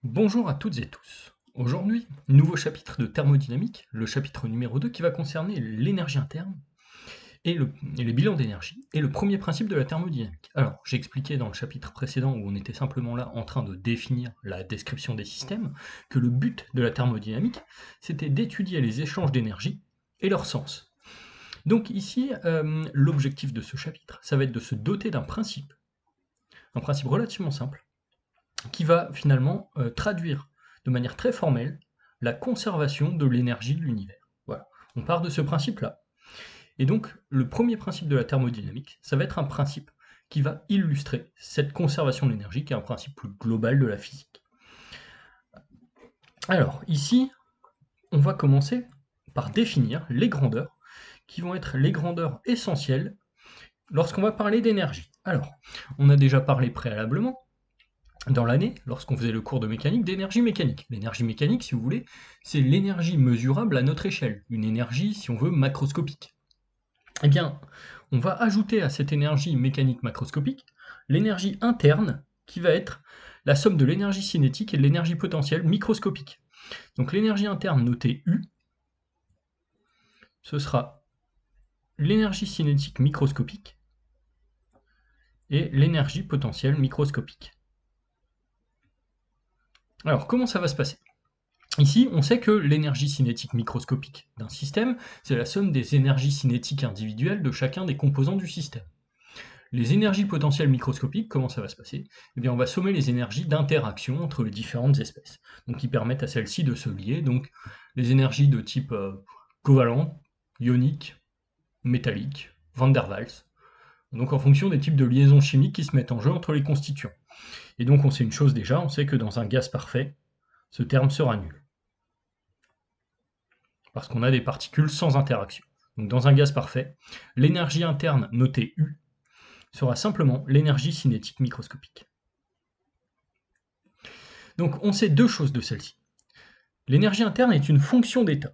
Bonjour à toutes et tous. Aujourd'hui, nouveau chapitre de thermodynamique, le chapitre numéro 2 qui va concerner l'énergie interne et les bilans d'énergie, et le premier principe de la thermodynamique. Alors, j'ai expliqué dans le chapitre précédent où on était simplement là en train de définir la description des systèmes, que le but de la thermodynamique, c'était d'étudier les échanges d'énergie et leur sens. Donc ici, l'objectif de ce chapitre, ça va être de se doter d'un un principe relativement simple, qui va finalement traduire de manière très formelle la conservation de l'énergie de l'univers. Voilà, on part de ce principe-là. Et donc, le premier principe de la thermodynamique, ça va être un principe qui va illustrer cette conservation de l'énergie, qui est un principe plus global de la physique. Alors, ici, on va commencer par définir les grandeurs, qui vont être les grandeurs essentielles lorsqu'on va parler d'énergie. Alors, on a déjà parlé préalablement dans l'année, lorsqu'on faisait le cours de mécanique, d'énergie mécanique. L'énergie mécanique, si vous voulez, c'est l'énergie mesurable à notre échelle, une énergie, si on veut, macroscopique. Eh bien, on va ajouter à cette énergie mécanique macroscopique l'énergie interne, qui va être la somme de l'énergie cinétique et de l'énergie potentielle microscopique. Donc l'énergie interne notée U, ce sera l'énergie cinétique microscopique et l'énergie potentielle microscopique. Alors, comment ça va se passer? Ici, on sait que l'énergie cinétique microscopique d'un système, c'est la somme des énergies cinétiques individuelles de chacun des composants du système. Les énergies potentielles microscopiques, comment ça va se passer? Eh bien, on va sommer les énergies d'interaction entre les différentes espèces, donc qui permettent à celles-ci de se lier, donc les énergies de type covalent, ionique, métallique, van der Waals, donc en fonction des types de liaisons chimiques qui se mettent en jeu entre les constituants. Et donc on sait une chose déjà, on sait que dans un gaz parfait, ce terme sera nul, parce qu'on a des particules sans interaction. Donc dans un gaz parfait, l'énergie interne notée U sera simplement l'énergie cinétique microscopique. Donc on sait deux choses de celle-ci. L'énergie interne est une fonction d'état.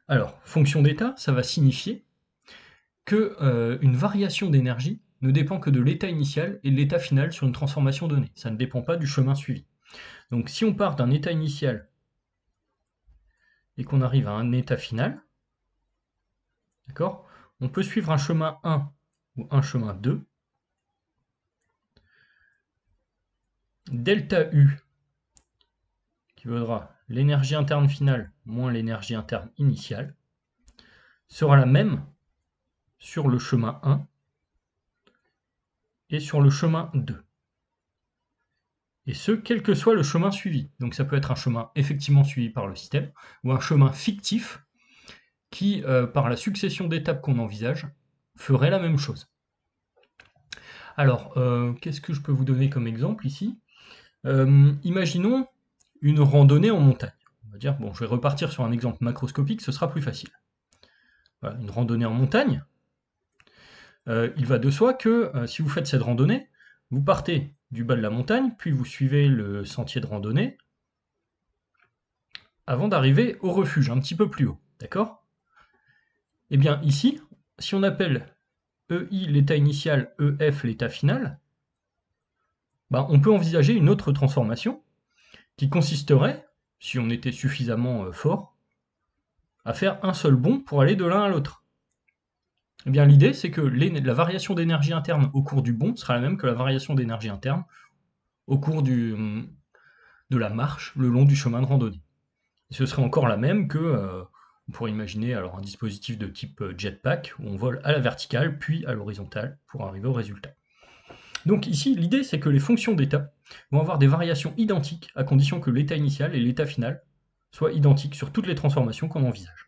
Alors, fonction d'état, ça va signifier que une variation d'énergie ne dépend que de l'état initial et de l'état final sur une transformation donnée. Ça ne dépend pas du chemin suivi. Donc si on part d'un état initial et qu'on arrive à un état final, d'accord, on peut suivre un chemin 1 ou un chemin 2. Delta U, qui vaudra l'énergie interne finale moins l'énergie interne initiale, sera la même sur le chemin 1 et sur le chemin 2. Et ce, quel que soit le chemin suivi. Donc ça peut être un chemin effectivement suivi par le système, ou un chemin fictif qui, par la succession d'étapes qu'on envisage, ferait la même chose. Alors, qu'est-ce que je peux vous donner comme exemple ici? Imaginons une randonnée en montagne. On va dire, bon, je vais repartir sur un exemple macroscopique, ce sera plus facile. Voilà, une randonnée en montagne. Il va de soi que si vous faites cette randonnée, vous partez du bas de la montagne, puis vous suivez le sentier de randonnée, avant d'arriver au refuge, un petit peu plus haut, d'accord? Eh bien ici, si on appelle EI l'état initial, EF l'état final, bah, on peut envisager une autre transformation qui consisterait, si on était suffisamment fort, à faire un seul bond pour aller de l'un à l'autre. Eh bien l'idée, c'est que la variation d'énergie interne au cours du bond sera la même que la variation d'énergie interne au cours de la marche le long du chemin de randonnée. Et ce serait encore la même que, on pourrait imaginer alors un dispositif de type jetpack, où on vole à la verticale, puis à l'horizontale, pour arriver au résultat. Donc ici, l'idée, c'est que les fonctions d'état vont avoir des variations identiques, à condition que l'état initial et l'état final soient identiques sur toutes les transformations qu'on envisage.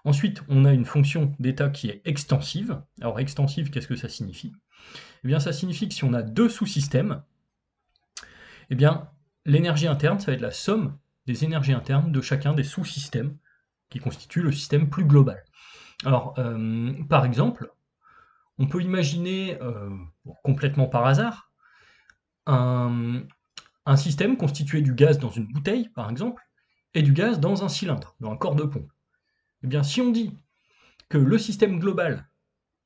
Ensuite, on a une fonction d'état qui est extensive. Alors extensive, qu'est-ce que ça signifie? Eh bien, ça signifie que si on a deux sous-systèmes, eh bien, l'énergie interne, ça va être la somme des énergies internes de chacun des sous-systèmes qui constituent le système plus global. Alors, par exemple, on peut imaginer, complètement par hasard, un, un système constitué du gaz dans une bouteille, par exemple, et du gaz dans un cylindre, dans un corps de pompe. Eh bien, si on dit que le système global,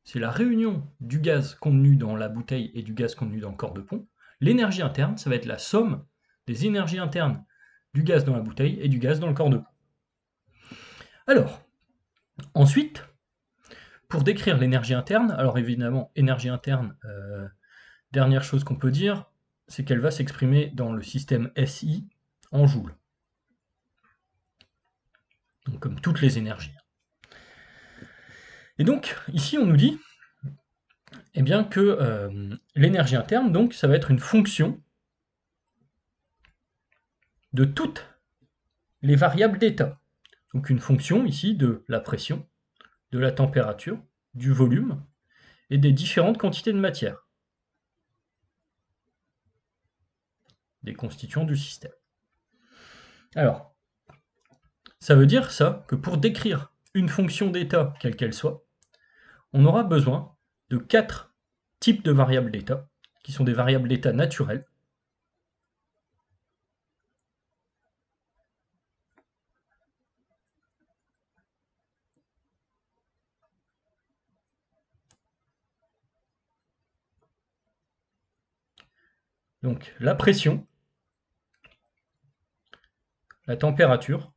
c'est la réunion du gaz contenu dans la bouteille et du gaz contenu dans le corps de pompe, l'énergie interne, ça va être la somme des énergies internes du gaz dans la bouteille et du gaz dans le corps de peau. Alors, ensuite, pour décrire l'énergie interne, alors évidemment, énergie interne, dernière chose qu'on peut dire, c'est qu'elle va s'exprimer dans le système SI en joules. Donc, comme toutes les énergies. Et donc, ici, on nous dit eh bien, que l'énergie interne, donc, ça va être une fonction de toutes les variables d'état. Donc, une fonction ici de la pression, de la température, du volume et des différentes quantités de matière, des constituants du système. Alors, ça veut dire ça que pour décrire une fonction d'état, quelle qu'elle soit, on aura besoin de 4 types de variables d'état, qui sont des variables d'état naturelles. Donc la pression, la température,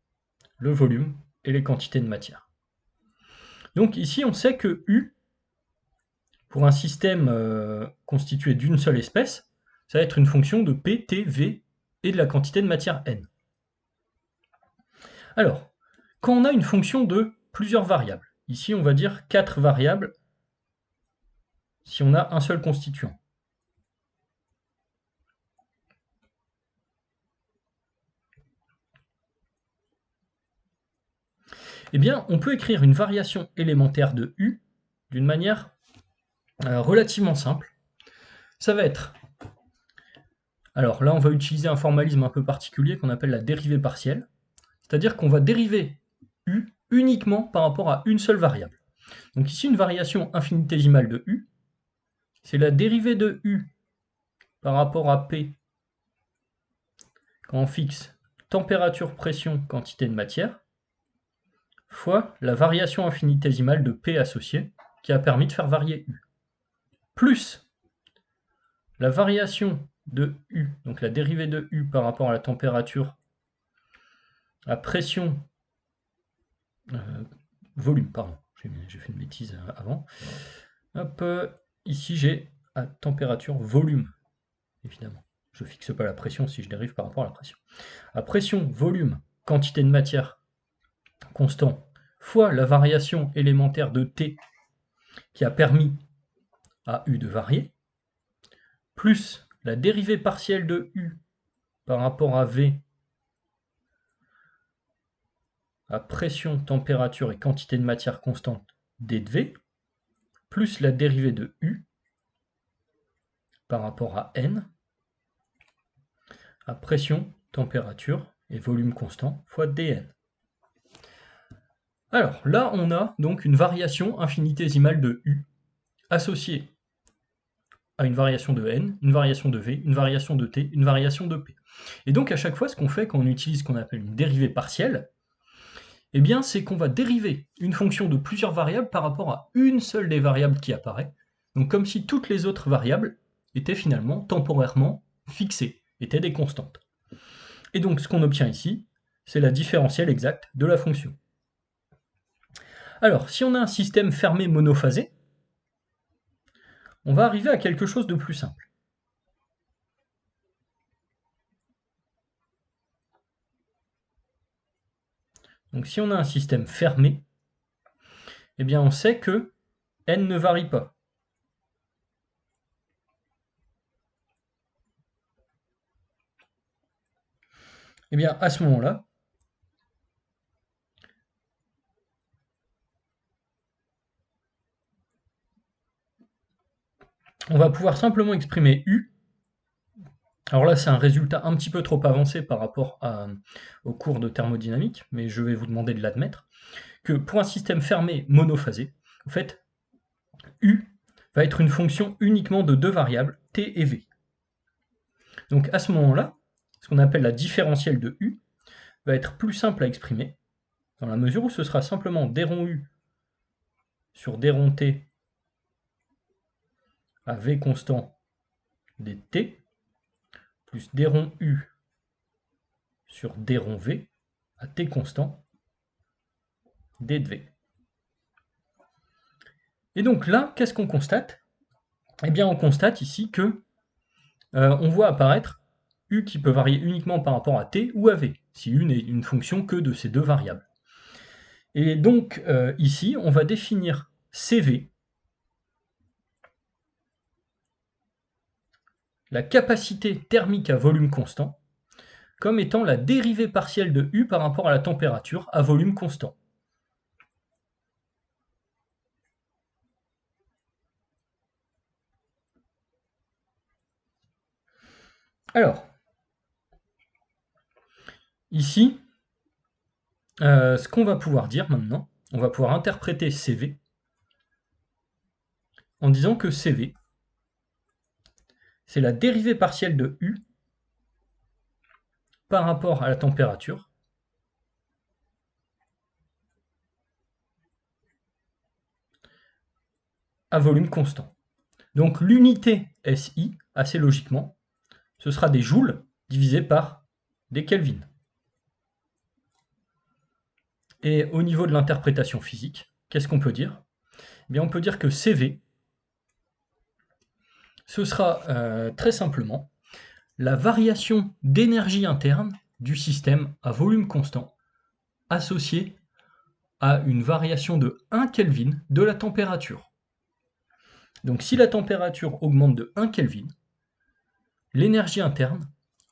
le volume et les quantités de matière. Donc ici, on sait que U, pour un système constitué d'une seule espèce, ça va être une fonction de P, T, V et de la quantité de matière N. Alors, quand on a une fonction de plusieurs variables, ici on va dire 4 variables si on a un seul constituant. Eh bien, on peut écrire une variation élémentaire de U d'une manière relativement simple. Ça va être... Alors là, on va utiliser un formalisme un peu particulier qu'on appelle la dérivée partielle. C'est-à-dire qu'on va dériver U uniquement par rapport à une seule variable. Donc ici, une variation infinitésimale de U, c'est la dérivée de U par rapport à P quand on fixe température, pression, quantité de matière, fois la variation infinitésimale de P associée, qui a permis de faire varier U, plus la variation de U, donc la dérivée de U par rapport à la température, la pression, volume, pardon, j'ai fait une bêtise avant. Hop, ici j'ai à température, volume, évidemment. Je ne fixe pas la pression si je dérive par rapport à la pression. À pression, volume, quantité de matière constant, fois la variation élémentaire de T qui a permis à U de varier, plus la dérivée partielle de U par rapport à V, à pression, température et quantité de matière constante D de V, plus la dérivée de U par rapport à N, à pression, température et volume constant fois dN. Alors là, on a donc une variation infinitésimale de U associée à une variation de N, une variation de V, une variation de T, une variation de P. Et donc à chaque fois, ce qu'on fait quand on utilise ce qu'on appelle une dérivée partielle, eh bien c'est qu'on va dériver une fonction de plusieurs variables par rapport à une seule des variables qui apparaît, donc comme si toutes les autres variables étaient finalement temporairement fixées, étaient des constantes. Et donc ce qu'on obtient ici, c'est la différentielle exacte de la fonction. Alors, si on a un système fermé monophasé, on va arriver à quelque chose de plus simple. Donc si on a un système fermé, eh bien on sait que n ne varie pas. Eh bien à ce moment-là, on va pouvoir simplement exprimer U. Alors là, c'est un résultat un petit peu trop avancé par rapport au cours de thermodynamique, mais je vais vous demander de l'admettre, que pour un système fermé monophasé, en fait, U va être une fonction uniquement de deux variables, T et V. Donc à ce moment-là, ce qu'on appelle la différentielle de U va être plus simple à exprimer, dans la mesure où ce sera simplement d rond U sur d rond T à V constant dt, plus d rond U sur d rond V à t constant d de V. Et donc là, qu'est-ce qu'on constate? Eh bien, on constate ici que on voit apparaître U qui peut varier uniquement par rapport à t ou à V, si U n'est une fonction que de ces deux variables. Et donc, ici, on va définir CV, la capacité thermique à volume constant, comme étant la dérivée partielle de U par rapport à la température à volume constant. Alors, ici, ce qu'on va pouvoir dire maintenant, on va pouvoir interpréter CV en disant que CV, c'est la dérivée partielle de U par rapport à la température à volume constant. Donc l'unité SI, assez logiquement, ce sera des joules divisé par des Kelvin. Et au niveau de l'interprétation physique, qu'est-ce qu'on peut dire? Eh bien, on peut dire que CV, ce sera très simplement la variation d'énergie interne du système à volume constant associée à une variation de 1 Kelvin de la température. Donc si la température augmente de 1 Kelvin, l'énergie interne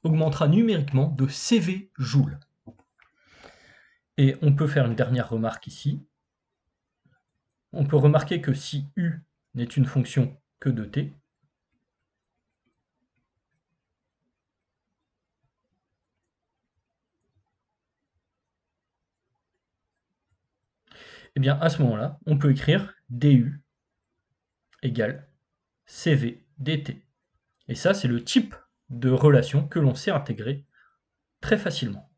augmentera numériquement de CV joules. Et on peut faire une dernière remarque ici. On peut remarquer que si U n'est une fonction que de t, eh bien à ce moment-là, on peut écrire du égale CV dt. Et ça, c'est le type de relation que l'on sait intégrer très facilement.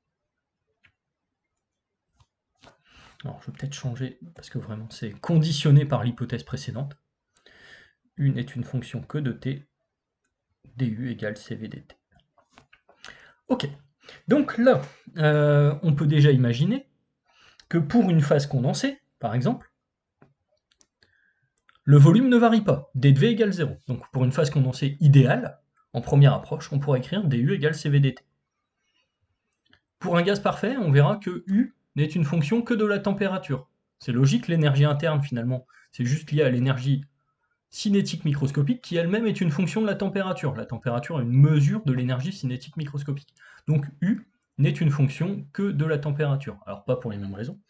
Alors, je vais peut-être changer, parce que vraiment, c'est conditionné par l'hypothèse précédente. U n'est une fonction que de t, du égale CV dt. Ok, donc là, on peut déjà imaginer que pour une phase condensée, par exemple, le volume ne varie pas, d de V égale 0. Donc pour une phase condensée idéale, en première approche, on pourrait écrire du égale CV dt. Pour un gaz parfait, on verra que U n'est une fonction que de la température. C'est logique, l'énergie interne finalement, c'est juste lié à l'énergie cinétique microscopique qui elle-même est une fonction de la température. La température est une mesure de l'énergie cinétique microscopique. Donc U n'est une fonction que de la température. Alors pas pour les mêmes raisons.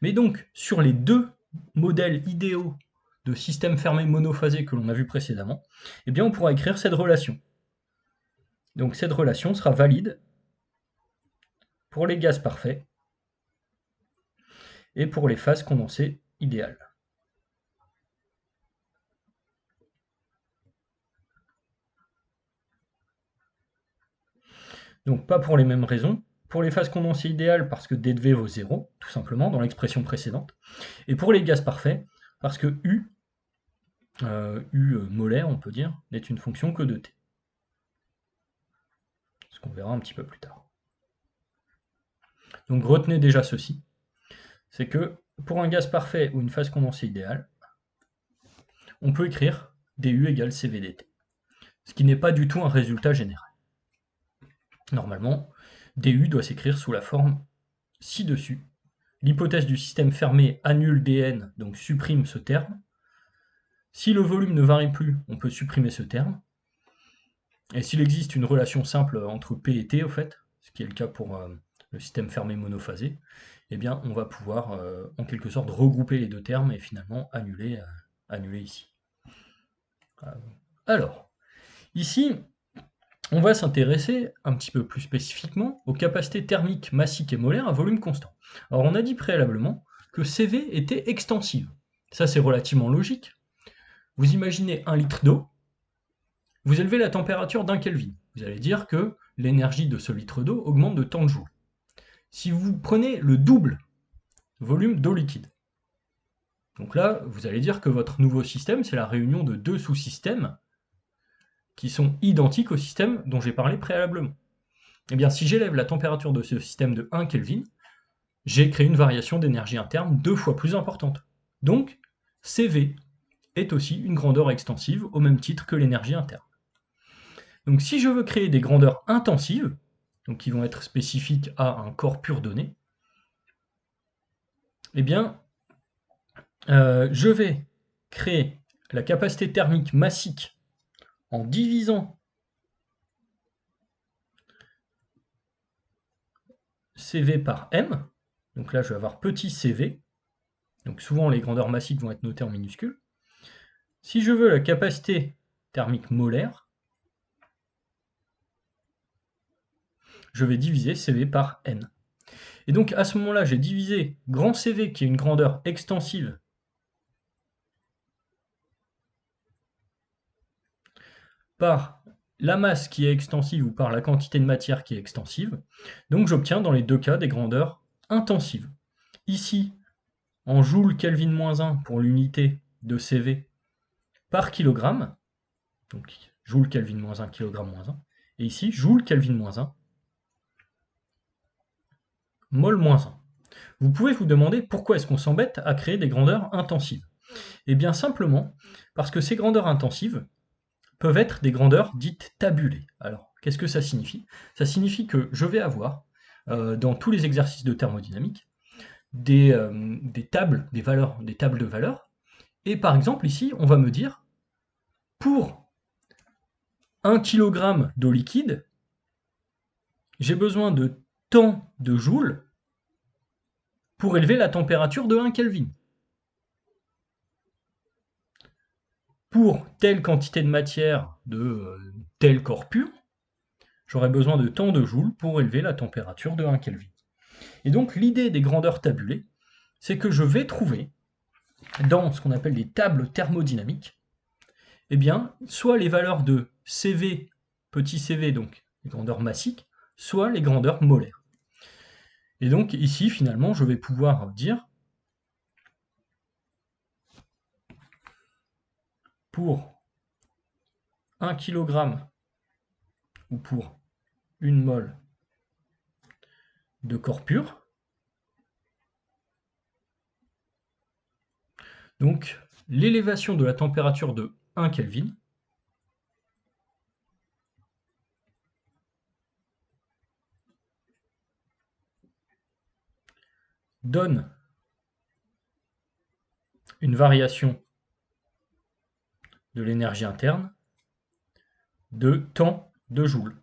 Mais donc, sur les deux modèles idéaux de système fermé monophasé que l'on a vu précédemment, eh bien on pourra écrire cette relation. Donc cette relation sera valide pour les gaz parfaits et pour les phases condensées idéales. Donc pas pour les mêmes raisons. Pour les phases condensées idéales, parce que d de V vaut 0, tout simplement, dans l'expression précédente. Et pour les gaz parfaits, parce que U molaire, on peut dire, n'est une fonction que de T. Ce qu'on verra un petit peu plus tard. Donc retenez déjà ceci, c'est que pour un gaz parfait ou une phase condensée idéale, on peut écrire du égale CVdt, ce qui n'est pas du tout un résultat général. Normalement, du doit s'écrire sous la forme ci-dessus. L'hypothèse du système fermé annule dn, donc supprime ce terme. Si le volume ne varie plus, on peut supprimer ce terme. Et s'il existe une relation simple entre P et T, au fait, ce qui est le cas pour le système fermé monophasé, eh bien on va pouvoir en quelque sorte regrouper les deux termes et finalement annuler ici. Alors, ici, on va s'intéresser un petit peu plus spécifiquement aux capacités thermiques massiques et molaires à volume constant. Alors on a dit préalablement que CV était extensive. Ça c'est relativement logique. Vous imaginez 1 litre d'eau, vous élevez la température d'1 Kelvin. Vous allez dire que l'énergie de ce litre d'eau augmente de tant de joules. Si vous prenez le double volume d'eau liquide, donc là, vous allez dire que votre nouveau système, c'est la réunion de deux sous-systèmes qui sont identiques au système dont j'ai parlé préalablement. Eh bien, si j'élève la température de ce système de 1 Kelvin, j'ai créé une variation d'énergie interne 2 fois plus importante. Donc, CV est aussi une grandeur extensive au même titre que l'énergie interne. Donc si je veux créer des grandeurs intensives, donc qui vont être spécifiques à un corps pur donné, eh bien, je vais créer la capacité thermique massique en divisant CV par M. Donc là, je vais avoir petit CV. Donc souvent, les grandeurs massiques vont être notées en minuscules. Si je veux la capacité thermique molaire, je vais diviser CV par N. Et donc à ce moment-là, j'ai divisé grand CV, qui est une grandeur extensive, par la masse qui est extensive ou par la quantité de matière qui est extensive. Donc j'obtiens dans les deux cas des grandeurs intensives. Ici, en joule Kelvin-1 pour l'unité de CV par kilogramme, donc joule Kelvin-1, kilogramme-1, et ici, joule Kelvin-1, mol-1. Vous pouvez vous demander pourquoi est-ce qu'on s'embête à créer des grandeurs intensives. Eh bien simplement parce que ces grandeurs intensives peuvent être des grandeurs dites tabulées. Alors, qu'est-ce que ça signifie? Ça signifie que je vais avoir, dans tous les exercices de thermodynamique, des tables, des tables de valeurs. Et par exemple, ici, on va me dire, pour 1 kg d'eau liquide, j'ai besoin de tant de joules pour élever la température de 1 Kelvin. Pour telle quantité de matière de tel corps pur, j'aurais besoin de tant de joules pour élever la température de 1 Kelvin. Et donc l'idée des grandeurs tabulées, c'est que je vais trouver, dans ce qu'on appelle des tables thermodynamiques, eh bien, soit les valeurs de CV, petit cv, donc les grandeurs massiques, soit les grandeurs molaires. Et donc ici, finalement, je vais pouvoir dire, pour 1 kg ou pour 1 mol de corps pur, donc l'élévation de la température de 1 Kelvin donne une variation de l'énergie interne de tant de joules.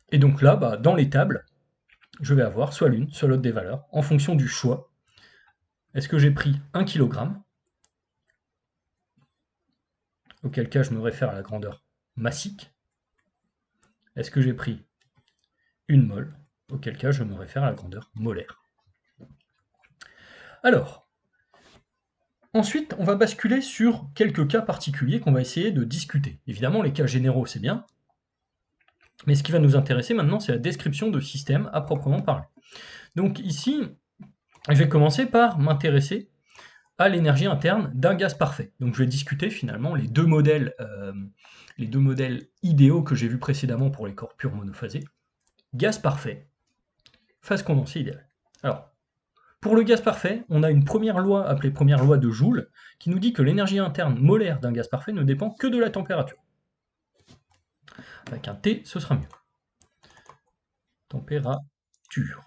Et donc là, dans les tables, je vais avoir soit l'une, soit l'autre des valeurs, en fonction du choix. Est-ce que j'ai pris 1 kg, auquel cas je me réfère à la grandeur massique? Est-ce que j'ai pris 1 mol, auquel cas je me réfère à la grandeur molaire? Alors, ensuite, on va basculer sur quelques cas particuliers qu'on va essayer de discuter. Évidemment, les cas généraux, c'est bien, mais ce qui va nous intéresser maintenant, c'est la description de système à proprement parler. Donc ici, je vais commencer par m'intéresser à l'énergie interne d'un gaz parfait. Donc je vais discuter finalement les deux modèles idéaux que j'ai vus précédemment pour les corps purs monophasés. Gaz parfait, phase condensée idéale. Alors, pour le gaz parfait, on a une première loi appelée première loi de Joule qui nous dit que l'énergie interne molaire d'un gaz parfait ne dépend que de la température. Avec un T, ce sera mieux. Température.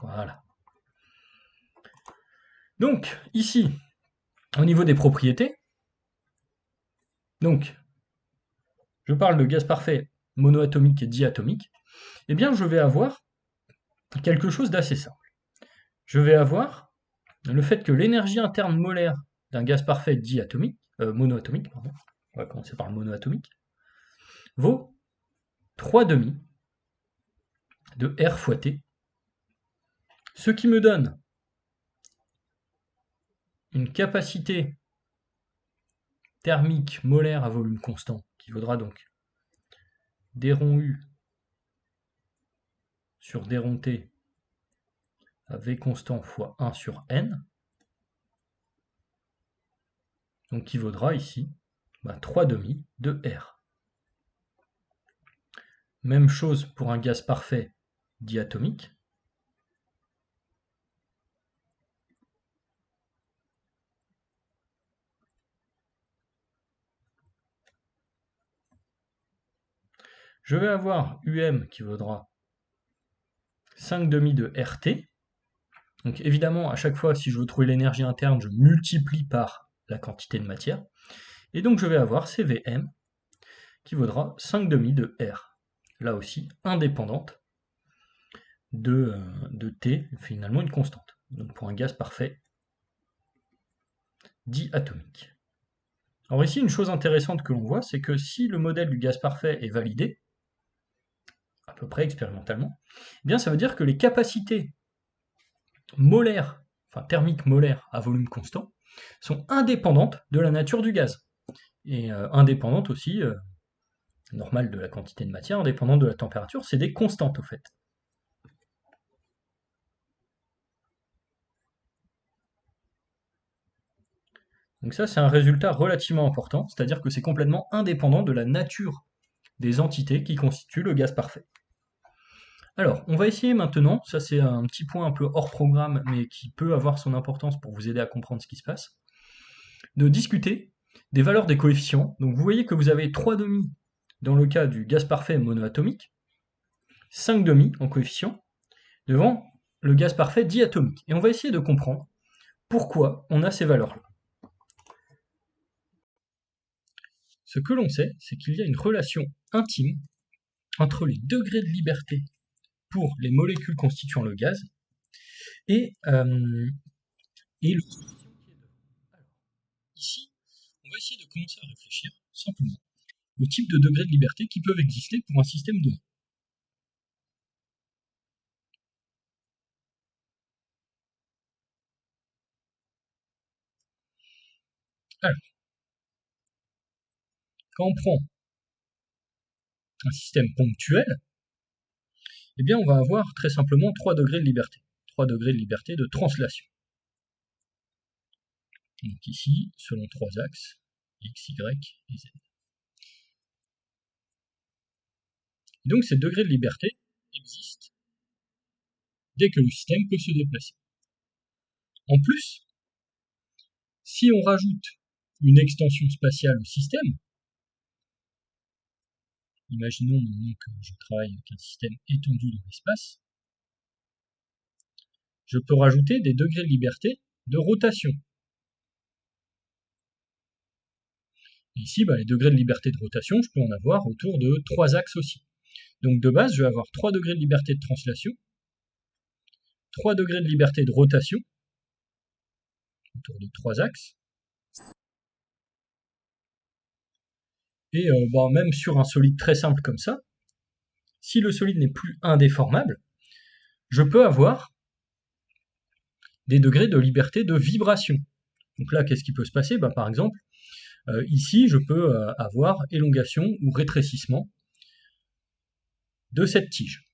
Voilà. Donc, ici, au niveau des propriétés, donc, je parle de gaz parfait monoatomique et diatomique, eh bien, je vais avoir quelque chose d'assez simple. Je vais avoir le fait que l'énergie interne molaire d'un gaz parfait diatomique, monoatomique, pardon, on va commencer par le monoatomique, vaut 3,5 de R fois T, ce qui me donne une capacité thermique molaire à volume constant, qui vaudra donc d rond U sur d rond T à V constant fois 1 sur N, donc qui vaudra ici 3,5 de R. Même chose pour un gaz parfait diatomique. Je vais avoir UM qui vaudra 5,5 de RT. Donc évidemment, à chaque fois, si je veux trouver l'énergie interne, je multiplie par la quantité de matière. Et donc je vais avoir CVM qui vaudra 5,5 de R. Là aussi, indépendante de T, finalement une constante. Donc pour un gaz parfait diatomique. Alors ici, une chose intéressante que l'on voit, c'est que si le modèle du gaz parfait est validé, à peu près expérimentalement, eh bien ça veut dire que les capacités molaires, enfin thermiques molaires à volume constant, sont indépendantes de la nature du gaz. Et indépendantes aussi, normales de la quantité de matière, indépendantes de la température, c'est des constantes au fait. Donc ça, c'est un résultat relativement important, c'est-à-dire que c'est complètement indépendant de la nature des entités qui constituent le gaz parfait. Alors, on va essayer maintenant, ça c'est un petit point un peu hors programme, mais qui peut avoir son importance pour vous aider à comprendre ce qui se passe, de discuter des valeurs des coefficients. Donc vous voyez que vous avez 3,5 dans le cas du gaz parfait monoatomique, 5,5 en coefficient, devant le gaz parfait diatomique. Et on va essayer de comprendre pourquoi on a ces valeurs-là. Ce que l'on sait, c'est qu'il y a une relation intime entre les degrés de liberté pour les molécules constituant le gaz et le coefficient qui est devant. Alors, ici, on va essayer de commencer à réfléchir simplement au type de degrés de liberté qui peuvent exister pour un système donné. Alors, quand on prend un système ponctuel, eh bien on va avoir très simplement 3 degrés de liberté. 3 degrés de liberté de translation. Donc ici, selon 3 axes, x, y et z. Et donc ces degrés de liberté existent dès que le système peut se déplacer. En plus, si on rajoute une extension spatiale au système, imaginons maintenant que je travaille avec un système étendu dans l'espace, je peux rajouter des degrés de liberté de rotation. Et ici, les degrés de liberté de rotation, je peux en avoir autour de 3 axes aussi. Donc de base, je vais avoir 3 degrés de liberté de translation, 3 degrés de liberté de rotation, autour de 3 axes, et même sur un solide très simple comme ça, si le solide n'est plus indéformable, je peux avoir des degrés de liberté de vibration. Donc là, qu'est-ce qui peut se passer? Par exemple, ici, je peux avoir élongation ou rétrécissement de cette tige.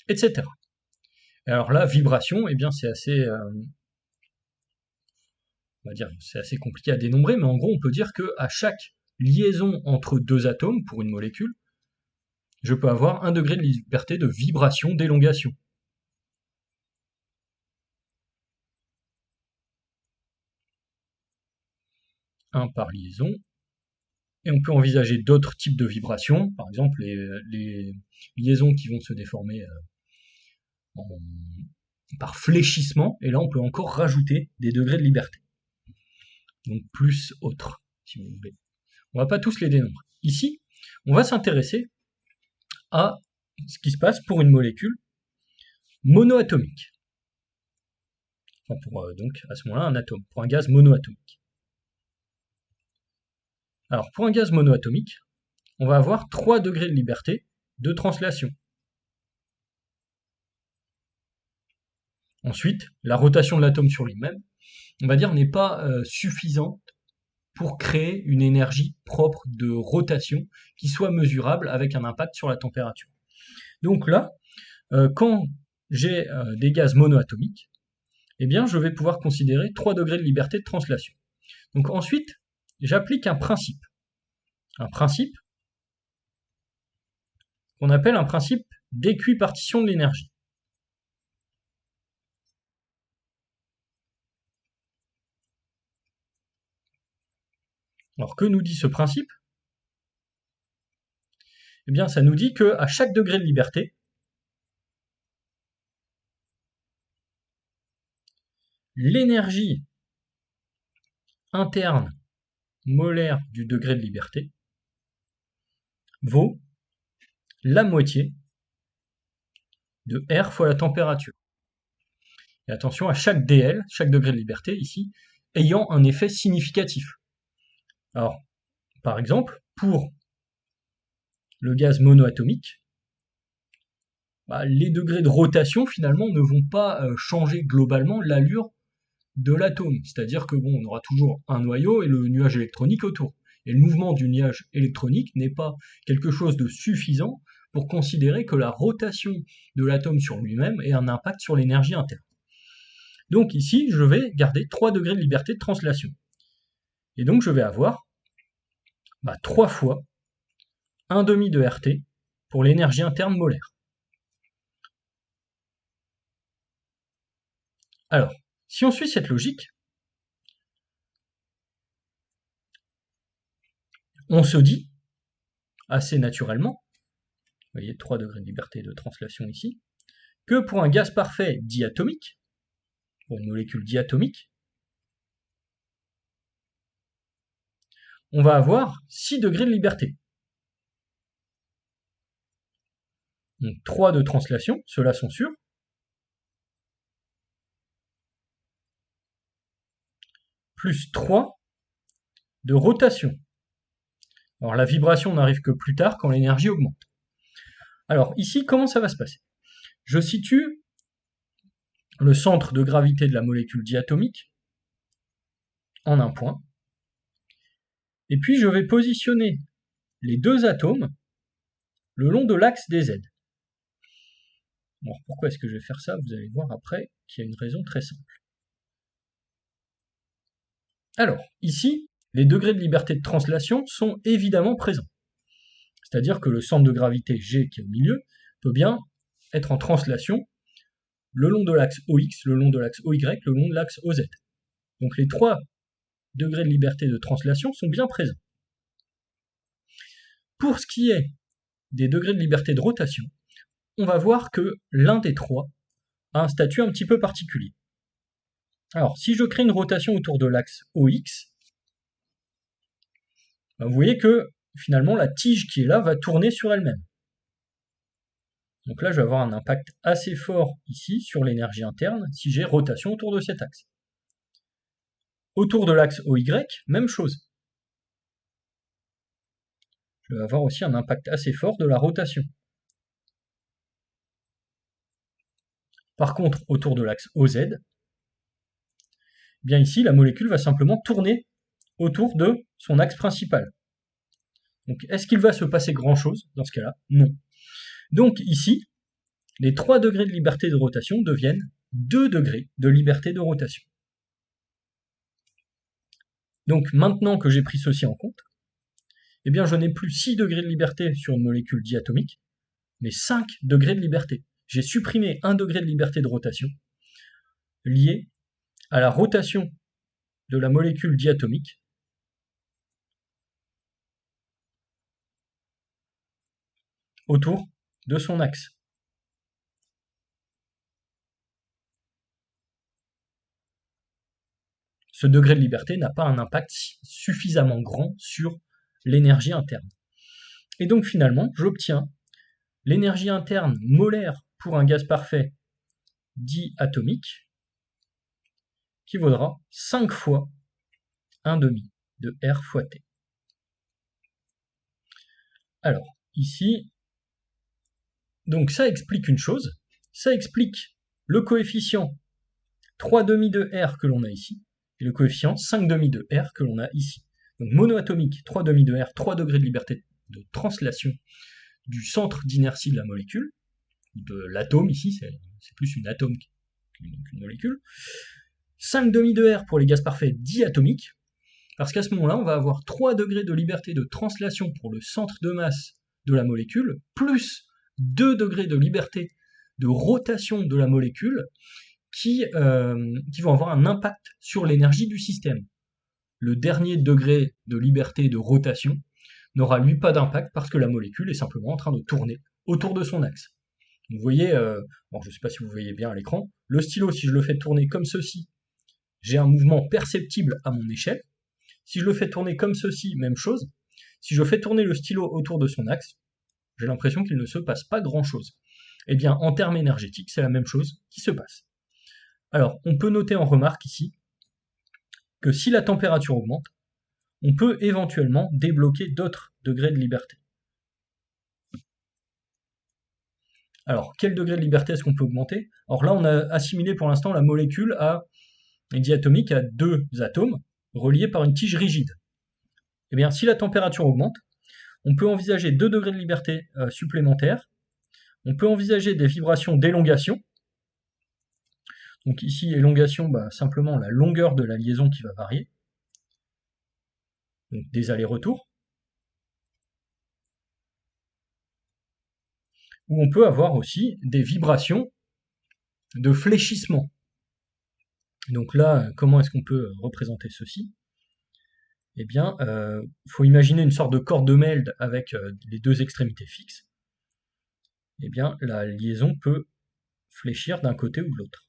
Etc. Alors là, vibration, eh bien c'est assez, on va dire, c'est assez compliqué à dénombrer, mais en gros, on peut dire qu'à chaque liaison entre deux atomes pour une molécule, je peux avoir un degré de liberté de vibration d'élongation. Un par liaison. Et on peut envisager d'autres types de vibrations, par exemple les liaisons qui vont se déformer par fléchissement, et là on peut encore rajouter des degrés de liberté. Donc plus autres, si vous voulez. On ne va pas tous les dénombrer. Ici, on va s'intéresser à ce qui se passe pour une molécule monoatomique. Enfin pour donc à ce moment-là un atome, pour un gaz monoatomique. Alors pour un gaz monoatomique, on va avoir 3 degrés de liberté de translation. Ensuite, la rotation de l'atome sur lui-même, on va dire, n'est pas suffisante pour créer une énergie propre de rotation qui soit mesurable avec un impact sur la température. Donc là, quand j'ai des gaz monoatomiques, eh bien je vais pouvoir considérer 3 degrés de liberté de translation. Donc ensuite, j'applique un principe. Un principe qu'on appelle un principe d'équipartition de l'énergie. Alors que nous dit ce principe? Eh bien ça nous dit qu'à chaque degré de liberté, l'énergie interne molaire du degré de liberté vaut la moitié de R fois la température. Et attention à chaque dl, chaque degré de liberté ici, ayant un effet significatif. Alors, par exemple, pour le gaz monoatomique, les degrés de rotation finalement ne vont pas changer globalement l'allure de l'atome. C'est-à-dire que on aura toujours un noyau et le nuage électronique autour. Et le mouvement du nuage électronique n'est pas quelque chose de suffisant pour considérer que la rotation de l'atome sur lui-même ait un impact sur l'énergie interne. Donc ici, je vais garder 3 degrés de liberté de translation. Et donc je vais avoir 3 fois 1,5 de RT pour l'énergie interne molaire. Alors, si on suit cette logique, on se dit, assez naturellement, vous voyez 3 degrés de liberté de translation ici, que pour un gaz parfait diatomique, pour une molécule diatomique, on va avoir 6 degrés de liberté. Donc 3 de translation, ceux-là sont sûrs. Plus 3 de rotation. Alors la vibration n'arrive que plus tard quand l'énergie augmente. Alors ici, comment ça va se passer? Je situe le centre de gravité de la molécule diatomique en un point. Et puis je vais positionner les deux atomes le long de l'axe des Z. Alors pourquoi est-ce que je vais faire ça? Vous allez voir après qu'il y a une raison très simple. Alors, ici, les degrés de liberté de translation sont évidemment présents. C'est-à-dire que le centre de gravité G qui est au milieu peut bien être en translation le long de l'axe OX, le long de l'axe OY, le long de l'axe OZ. Donc les 3 degrés de liberté de translation sont bien présents. Pour ce qui est des degrés de liberté de rotation, on va voir que l'un des 3 a un statut un petit peu particulier. Alors, si je crée une rotation autour de l'axe OX, vous voyez que finalement la tige qui est là va tourner sur elle-même. Donc là, je vais avoir un impact assez fort ici sur l'énergie interne si j'ai rotation autour de cet axe. Autour de l'axe OY, même chose. Je vais avoir aussi un impact assez fort de la rotation. Par contre, autour de l'axe OZ, bien ici, la molécule va simplement tourner autour de son axe principal. Donc, est-ce qu'il va se passer grand-chose dans ce cas-là? Non. Donc ici, les 3 degrés de liberté de rotation deviennent 2 degrés de liberté de rotation. Donc maintenant que j'ai pris ceci en compte, eh bien je n'ai plus 6 degrés de liberté sur une molécule diatomique, mais 5 degrés de liberté. J'ai supprimé 1 degré de liberté de rotation lié à la rotation de la molécule diatomique autour de son axe. Ce degré de liberté n'a pas un impact suffisamment grand sur l'énergie interne. Et donc finalement, j'obtiens l'énergie interne molaire pour un gaz parfait diatomique qui vaudra 5 fois 1,5 de R fois T. Alors, ici, donc ça explique une chose, ça explique le coefficient 3,5 de R que l'on a ici, et le coefficient 5,5 de R que l'on a ici. Donc monoatomique, 3,5 de R, 3 degrés de liberté de translation du centre d'inertie de la molécule, de l'atome ici, c'est plus une atome donc une molécule. 5 demi de R pour les gaz parfaits diatomiques, parce qu'à ce moment-là, on va avoir 3 degrés de liberté de translation pour le centre de masse de la molécule, plus 2 degrés de liberté de rotation de la molécule, qui vont avoir un impact sur l'énergie du système. Le dernier degré de liberté de rotation n'aura lui pas d'impact parce que la molécule est simplement en train de tourner autour de son axe. Vous voyez, bon, je ne sais pas si vous voyez bien à l'écran, le stylo, si je le fais tourner comme ceci, j'ai un mouvement perceptible à mon échelle. Si je le fais tourner comme ceci, même chose. Si je fais tourner le stylo autour de son axe, j'ai l'impression qu'il ne se passe pas grand-chose. Eh bien, en termes énergétiques, c'est la même chose qui se passe. Alors, on peut noter en remarque ici que si la température augmente, on peut éventuellement débloquer d'autres degrés de liberté. Alors, quel degré de liberté est-ce qu'on peut augmenter? Alors là, on a assimilé pour l'instant la molécule diatomique à 2 atomes reliés par une tige rigide. Eh bien, si la température augmente, on peut envisager 2 degrés de liberté supplémentaires. On peut envisager des vibrations d'élongation. Donc ici, élongation, simplement la longueur de la liaison qui va varier. Donc des allers-retours. Ou on peut avoir aussi des vibrations de fléchissement. Donc là, comment est-ce qu'on peut représenter ceci? Eh bien, faut imaginer une sorte de corde de Meld avec les 2 extrémités fixes. Eh bien, la liaison peut fléchir d'un côté ou de l'autre.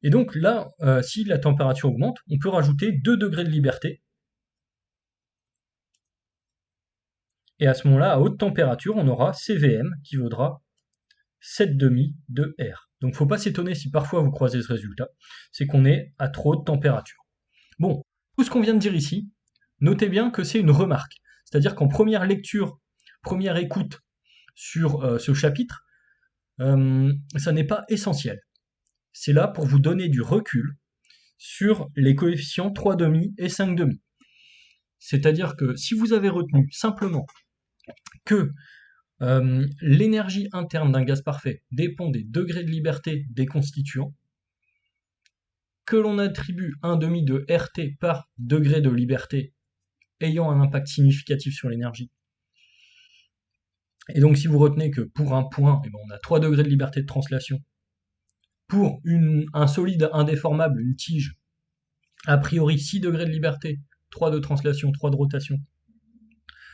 Et donc là, si la température augmente, on peut rajouter 2 degrés de liberté. Et à ce moment-là, à haute température, on aura CVM qui vaudra 7,5 de R. Donc il ne faut pas s'étonner si parfois vous croisez ce résultat, c'est qu'on est à trop haute température. Bon, tout ce qu'on vient de dire ici, notez bien que c'est une remarque. C'est-à-dire qu'en première lecture, première écoute sur ce chapitre, ça n'est pas essentiel. C'est là pour vous donner du recul sur les coefficients 3,5 et 5,5. C'est-à-dire que si vous avez retenu simplement que l'énergie interne d'un gaz parfait dépend des degrés de liberté des constituants, que l'on attribue 1,5 de RT par degré de liberté ayant un impact significatif sur l'énergie. Et donc si vous retenez que pour un point, on a 3 degrés de liberté de translation, pour un solide indéformable, une tige, a priori 6 degrés de liberté, 3 de translation, 3 de rotation,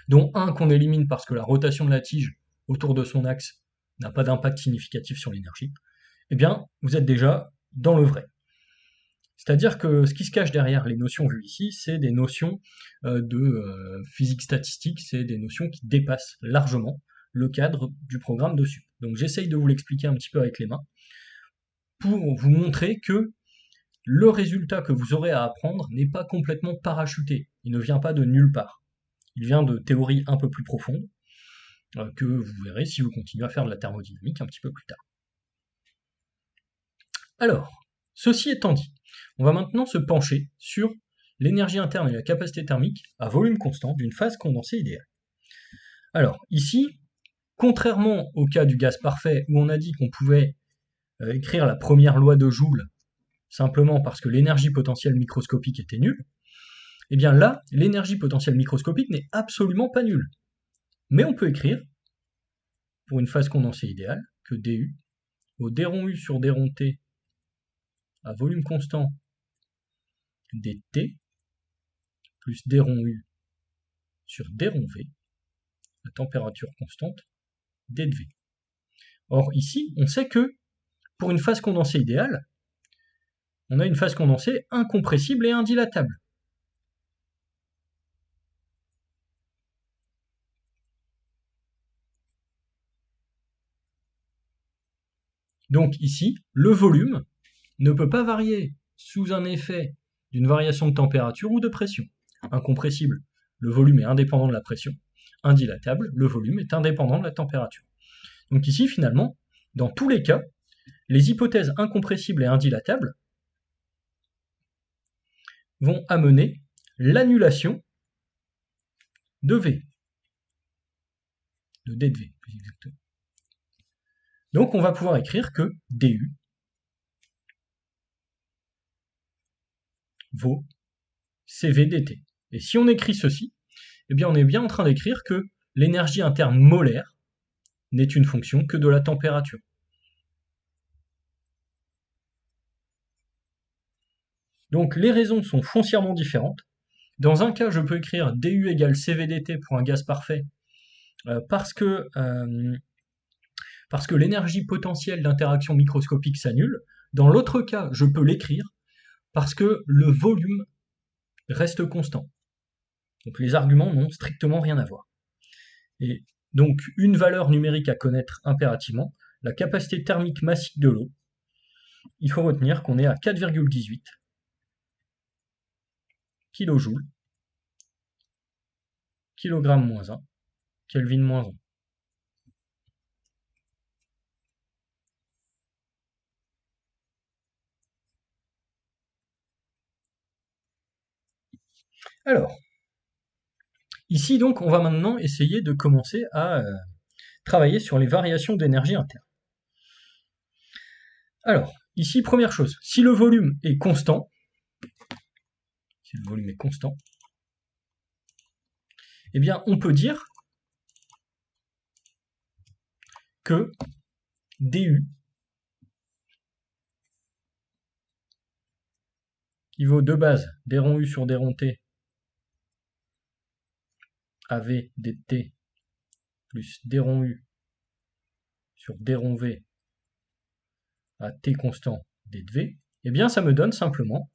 dont un qu'on élimine parce que la rotation de la tige autour de son axe n'a pas d'impact significatif sur l'énergie, eh bien, vous êtes déjà dans le vrai. C'est-à-dire que ce qui se cache derrière les notions vues ici, c'est des notions de physique statistique, c'est des notions qui dépassent largement le cadre du programme de sup. Donc j'essaye de vous l'expliquer un petit peu avec les mains, pour vous montrer que le résultat que vous aurez à apprendre n'est pas complètement parachuté, il ne vient pas de nulle part. Il vient de théories un peu plus profondes, que vous verrez si vous continuez à faire de la thermodynamique un petit peu plus tard. Alors, ceci étant dit, on va maintenant se pencher sur l'énergie interne et la capacité thermique à volume constant d'une phase condensée idéale. Alors, ici, contrairement au cas du gaz parfait où on a dit qu'on pouvait écrire la première loi de Joule simplement parce que l'énergie potentielle microscopique était nulle, eh bien là, l'énergie potentielle microscopique n'est absolument pas nulle. Mais on peut écrire, pour une phase condensée idéale, que du au d rond u sur d rond t à volume constant dt plus d rond u sur d rond v à température constante d de v. Or ici, on sait que pour une phase condensée idéale, on a une phase condensée incompressible et indilatable. Donc ici, le volume ne peut pas varier sous un effet d'une variation de température ou de pression. Incompressible, le volume est indépendant de la pression. Indilatable, le volume est indépendant de la température. Donc ici, finalement, dans tous les cas, les hypothèses incompressibles et indilatables vont amener l'annulation de V, de D de V, plus exactement. Donc on va pouvoir écrire que du vaut CV dt. Et si on écrit ceci, eh bien on est bien en train d'écrire que l'énergie interne molaire n'est une fonction que de la température. Donc les raisons sont foncièrement différentes. Dans un cas, je peux écrire du égale CV dt pour un gaz parfait parce que l'énergie potentielle d'interaction microscopique s'annule. Dans l'autre cas, je peux l'écrire parce que le volume reste constant. Donc les arguments n'ont strictement rien à voir. Et donc une valeur numérique à connaître impérativement, la capacité thermique massique de l'eau. Il faut retenir qu'on est à 4,18 kJ, kilogramme moins 1, Kelvin moins 1. Alors, ici donc, on va maintenant essayer de commencer à travailler sur les variations d'énergie interne. Alors, ici, première chose, si le volume est constant, eh bien, on peut dire que du qui vaut de base d rond u sur d rond t AV dt plus d rond u sur d rond v à t constant d de v, eh bien ça me donne simplement,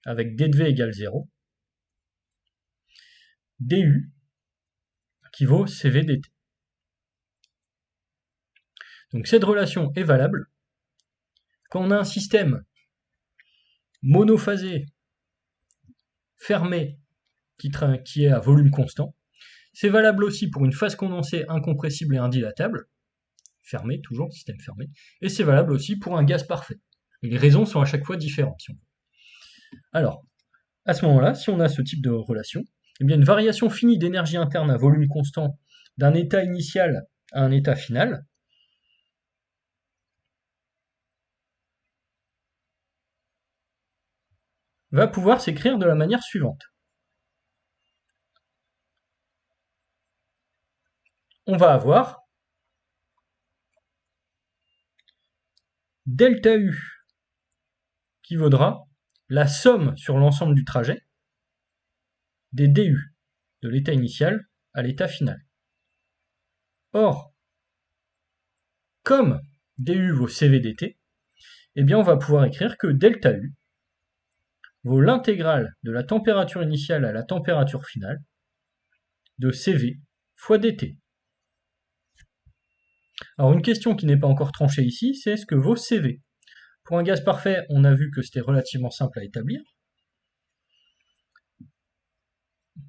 avec d de v égale 0, du qui vaut cv dt. Donc cette relation est valable quand on a un système monophasé fermé qui est à volume constant. C'est valable aussi pour une phase condensée incompressible et indilatable, fermé, toujours, système fermé, et c'est valable aussi pour un gaz parfait. Et les raisons sont à chaque fois différentes, si on veut. Alors, à ce moment-là, si on a ce type de relation, eh bien une variation finie d'énergie interne à volume constant d'un état initial à un état final va pouvoir s'écrire de la manière suivante. On va avoir delta U qui vaudra la somme sur l'ensemble du trajet des du de l'état initial à l'état final. Or, comme du vaut cv dt, eh bien on va pouvoir écrire que delta U vaut l'intégrale de la température initiale à la température finale de cv fois dt. Alors une question qui n'est pas encore tranchée ici, c'est ce que vaut cv. Pour un gaz parfait, on a vu que c'était relativement simple à établir.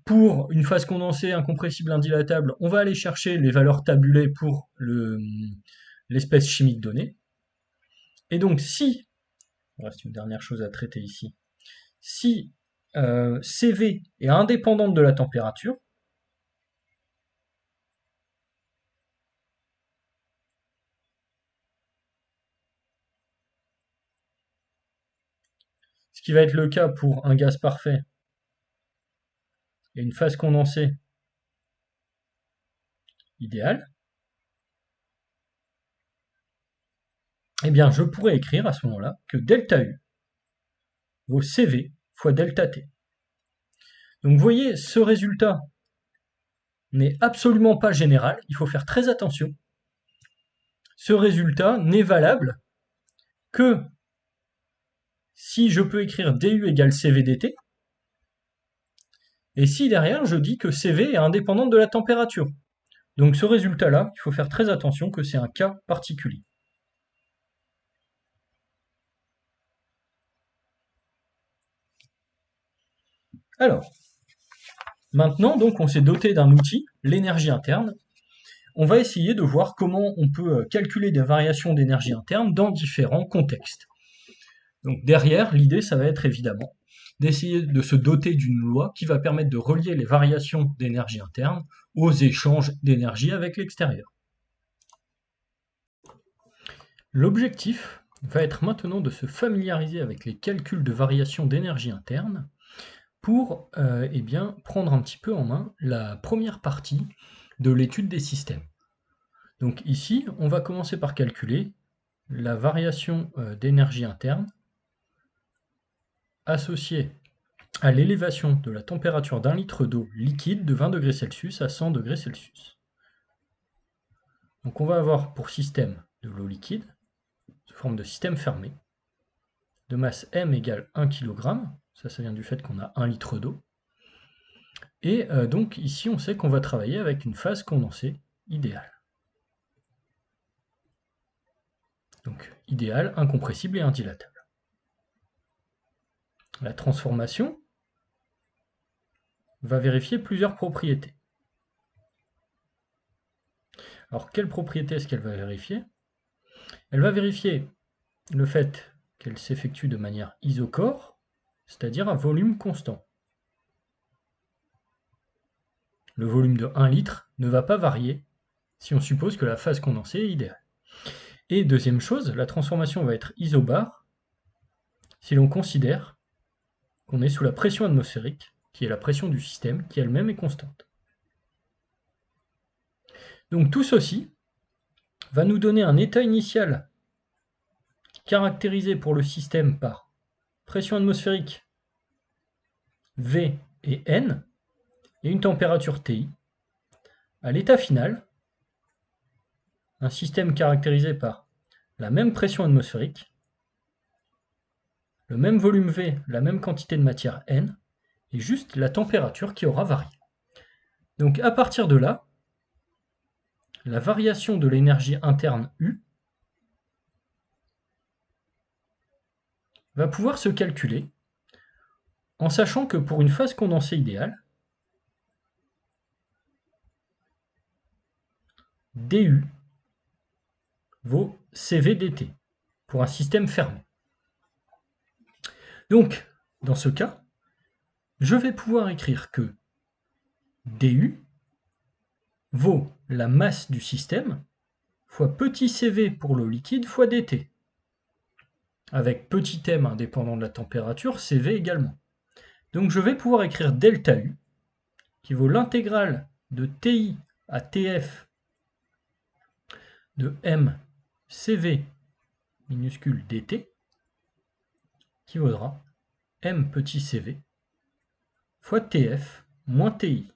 Pour une phase condensée incompressible indilatable, on va aller chercher les valeurs tabulées pour l'espèce chimique donnée. Et donc si, il reste une dernière chose à traiter ici, si CV est indépendante de la température, ce qui va être le cas pour un gaz parfait et une phase condensée idéale, eh bien je pourrais écrire à ce moment-là que delta U vaut CV fois delta T. Donc vous voyez, ce résultat n'est absolument pas général, il faut faire très attention. Ce résultat n'est valable que si je peux écrire du égale cv dt, et si derrière je dis que cv est indépendante de la température. Donc ce résultat-là, il faut faire très attention que c'est un cas particulier. Alors, maintenant donc on s'est doté d'un outil, l'énergie interne. On va essayer de voir comment on peut calculer des variations d'énergie interne dans différents contextes. Donc derrière, l'idée ça va être évidemment d'essayer de se doter d'une loi qui va permettre de relier les variations d'énergie interne aux échanges d'énergie avec l'extérieur. L'objectif va être maintenant de se familiariser avec les calculs de variation d'énergie interne pour prendre un petit peu en main la première partie de l'étude des systèmes. Donc ici, on va commencer par calculer la variation d'énergie interne associée à l'élévation de la température d'un litre d'eau liquide de 20 degrés Celsius à 100 degrés Celsius. Donc on va avoir pour système de l'eau liquide, sous forme de système fermé, de masse m égale 1 kg, ça vient du fait qu'on a 1 litre d'eau, et donc ici on sait qu'on va travailler avec une phase condensée idéale. Donc idéale, incompressible et indilatable. La transformation va vérifier plusieurs propriétés. Alors quelles propriétés est-ce qu'elle va vérifier? Elle va vérifier le fait qu'elle s'effectue de manière isochore, c'est-à-dire à volume constant. Le volume de 1 litre ne va pas varier si on suppose que la phase condensée est idéale. Et deuxième chose, la transformation va être isobare si l'on considère qu'on est sous la pression atmosphérique, qui est la pression du système, qui elle-même est constante. Donc tout ceci va nous donner un état initial caractérisé pour le système par pression atmosphérique V et N, et une température TI. À l'état final, un système caractérisé par la même pression atmosphérique, le même volume V, la même quantité de matière N, et juste la température qui aura varié. Donc à partir de là, la variation de l'énergie interne U va pouvoir se calculer en sachant que pour une phase condensée idéale, dU vaut CV dt pour un système fermé. Donc, dans ce cas, je vais pouvoir écrire que dU vaut la masse du système fois petit CV pour l'eau liquide fois dt, avec petit m indépendant de la température, CV également. Donc je vais pouvoir écrire delta U, qui vaut l'intégrale de TI à TF de m CV minuscule dt, qui vaudra m petit cv fois tf moins ti.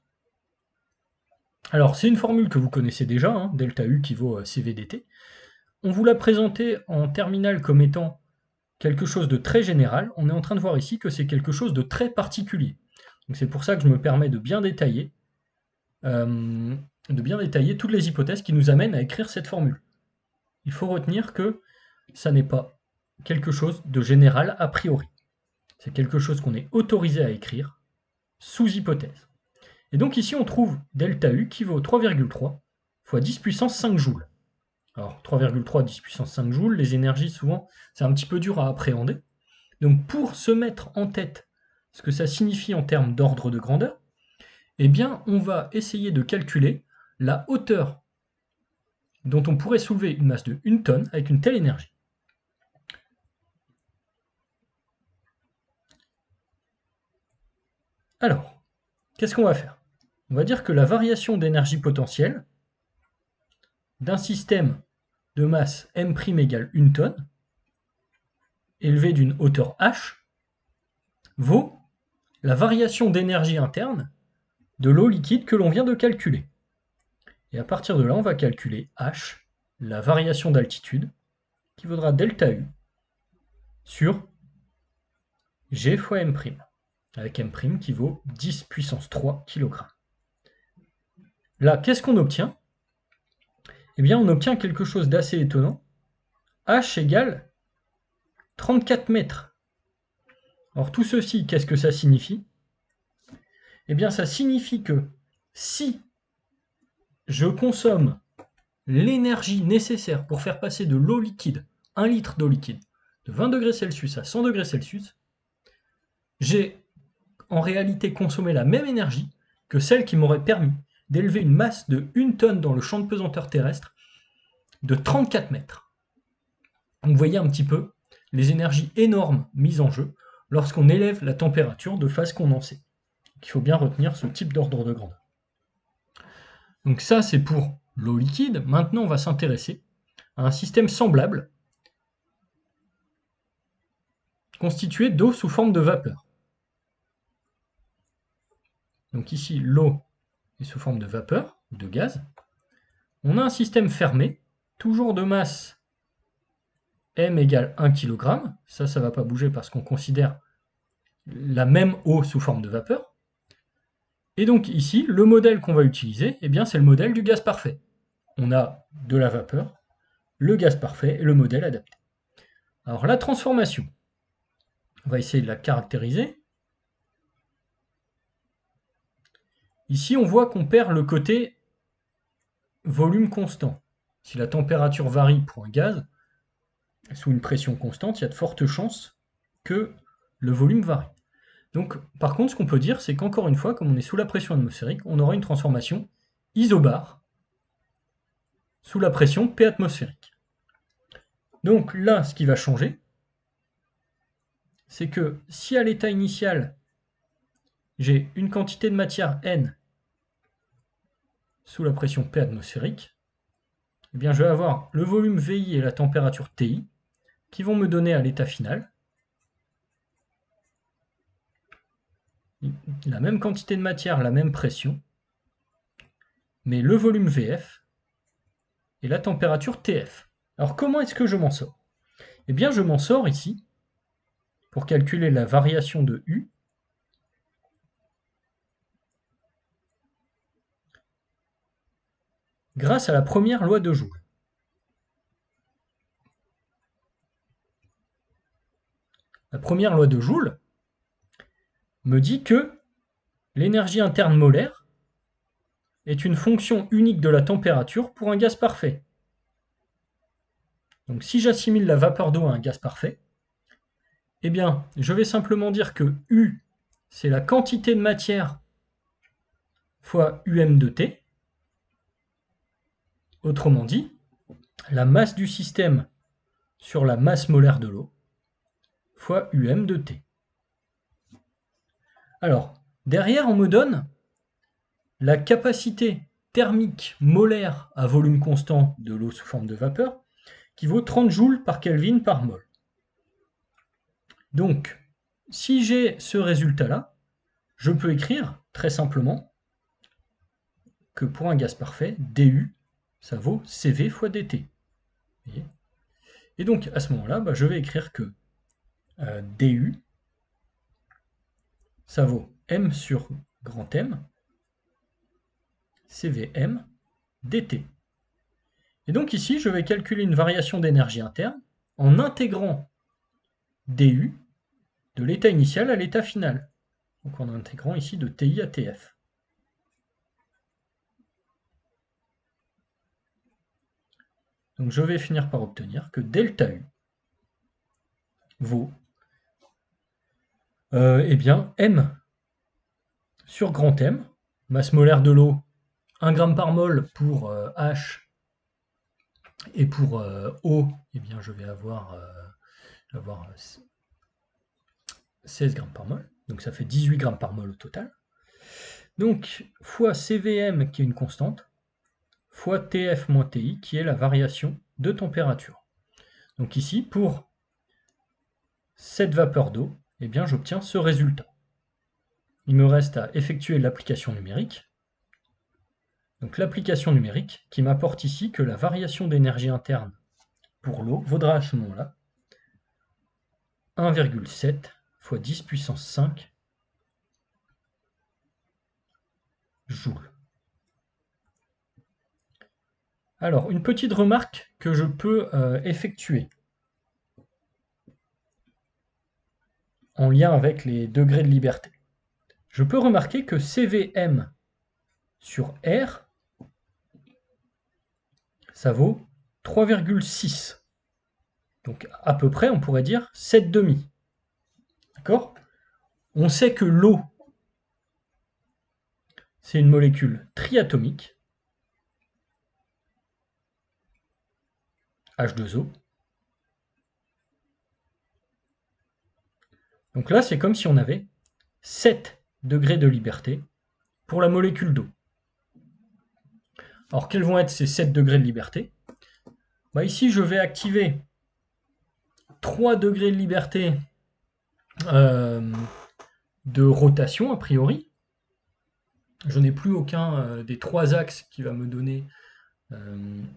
Alors c'est une formule que vous connaissez déjà, hein, delta U qui vaut cv dt. On vous l'a présenté en terminale comme étant quelque chose de très général. On est en train de voir ici que c'est quelque chose de très particulier. Donc c'est pour ça que je me permets de bien détailler toutes les hypothèses qui nous amènent à écrire cette formule. Il faut retenir que ça n'est pas quelque chose de général a priori. C'est quelque chose qu'on est autorisé à écrire sous hypothèse. Et donc ici on trouve delta U qui vaut 3,3 fois 10 puissance 5 joules. Alors 3,3 10 puissance 5 joules, les énergies souvent c'est un petit peu dur à appréhender. Donc pour se mettre en tête ce que ça signifie en termes d'ordre de grandeur, eh bien on va essayer de calculer la hauteur dont on pourrait soulever une masse de 1 tonne avec une telle énergie. Alors, qu'est-ce qu'on va faire? On va dire que la variation d'énergie potentielle d'un système de masse m' égale 1 tonne, élevé d'une hauteur h, vaut la variation d'énergie interne de l'eau liquide que l'on vient de calculer. Et à partir de là, on va calculer h, la variation d'altitude, qui vaudra delta U sur G fois m', avec m' qui vaut 10 puissance 3 kg. Là, qu'est-ce qu'on obtient? Eh bien, on obtient quelque chose d'assez étonnant. H égale 34 mètres. Alors tout ceci, qu'est-ce que ça signifie? Eh bien, ça signifie que si je consomme l'énergie nécessaire pour faire passer de l'eau liquide, 1 litre d'eau liquide, de 20 degrés Celsius à 100 degrés Celsius, j'ai en réalité consommé la même énergie que celle qui m'aurait permis d'élever une masse de 1 tonne dans le champ de pesanteur terrestre de 34 mètres. Donc vous voyez un petit peu les énergies énormes mises en jeu lorsqu'on élève la température de phase condensée. Il faut bien retenir ce type d'ordre de grandeur. Donc ça, c'est pour l'eau liquide. Maintenant, on va s'intéresser à un système semblable constitué d'eau sous forme de vapeur. Donc ici, l'eau est sous forme de vapeur, de gaz. On a un système fermé, toujours de masse m égale 1 kg. Ça ne va pas bouger parce qu'on considère la même eau sous forme de vapeur. Et donc ici, le modèle qu'on va utiliser, eh bien, c'est le modèle du gaz parfait. On a de la vapeur, le gaz parfait et le modèle adapté. Alors la transformation, on va essayer de la caractériser. Ici, on voit qu'on perd le côté volume constant. Si la température varie pour un gaz, sous une pression constante, il y a de fortes chances que le volume varie. Donc, par contre, ce qu'on peut dire, c'est qu'encore une fois, comme on est sous la pression atmosphérique, on aura une transformation isobare sous la pression P atmosphérique. Donc là, ce qui va changer, c'est que si à l'état initial, j'ai une quantité de matière N sous la pression P atmosphérique, eh bien je vais avoir le volume VI et la température TI qui vont me donner à l'état final la même quantité de matière, la même pression, mais le volume VF et la température TF. Alors comment est-ce que je m'en sors? Eh bien je m'en sors ici, pour calculer la variation de U, grâce à la première loi de Joule. La première loi de Joule me dit que l'énergie interne molaire est une fonction unique de la température pour un gaz parfait. Donc si j'assimile la vapeur d'eau à un gaz parfait, eh bien, je vais simplement dire que U, c'est la quantité de matière fois UM de T. Autrement dit, la masse du système sur la masse molaire de l'eau fois UM de T. Alors, derrière, on me donne la capacité thermique molaire à volume constant de l'eau sous forme de vapeur, qui vaut 30 joules par Kelvin par mol. Donc, si j'ai ce résultat-là, je peux écrire très simplement que pour un gaz parfait, dU, ça vaut CV fois dt. Et donc, à ce moment-là, je vais écrire que dU, ça vaut m sur grand M, CVM dt. Et donc ici, je vais calculer une variation d'énergie interne en intégrant dU de l'état initial à l'état final. Donc en intégrant ici de TI à TF. Donc je vais finir par obtenir que delta U vaut eh bien M sur grand M, masse molaire de l'eau, 1 g par mol pour H, et pour O, eh bien je vais avoir 16 g par mol, donc ça fait 18 g par mol au total. Donc fois CVM qui est une constante, fois TF moins TI qui est la variation de température. Donc ici, pour cette vapeur d'eau, eh bien j'obtiens ce résultat. Il me reste à effectuer l'application numérique. Donc l'application numérique qui m'apporte ici que la variation d'énergie interne pour l'eau vaudra à ce moment-là 1,7 fois 10 puissance 5 joules. Alors, une petite remarque que je peux effectuer en lien avec les degrés de liberté. Je peux remarquer que CVM sur R, ça vaut 3,6. Donc à peu près, on pourrait dire 7,5. D'accord? On sait que l'eau, c'est une molécule triatomique, H2O. Donc là, c'est comme si on avait 7 degrés de liberté pour la molécule d'eau. Alors, quels vont être ces 7 degrés de liberté? Ici, je vais activer 3 degrés de liberté de rotation, a priori. Je n'ai plus aucun des 3 axes qui va me donner une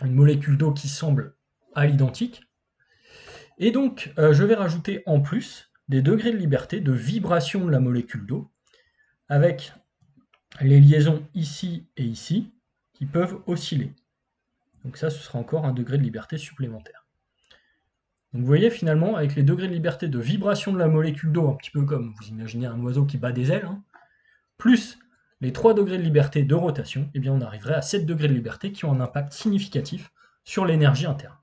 molécule d'eau qui semble à l'identique. Et donc, je vais rajouter en plus des degrés de liberté de vibration de la molécule d'eau, avec les liaisons ici et ici, qui peuvent osciller. Donc ça, ce sera encore un degré de liberté supplémentaire. Donc vous voyez, finalement, avec les degrés de liberté de vibration de la molécule d'eau, un petit peu comme vous imaginez un oiseau qui bat des ailes, plus les 3 degrés de liberté de rotation, eh bien on arriverait à 7 degrés de liberté qui ont un impact significatif sur l'énergie interne.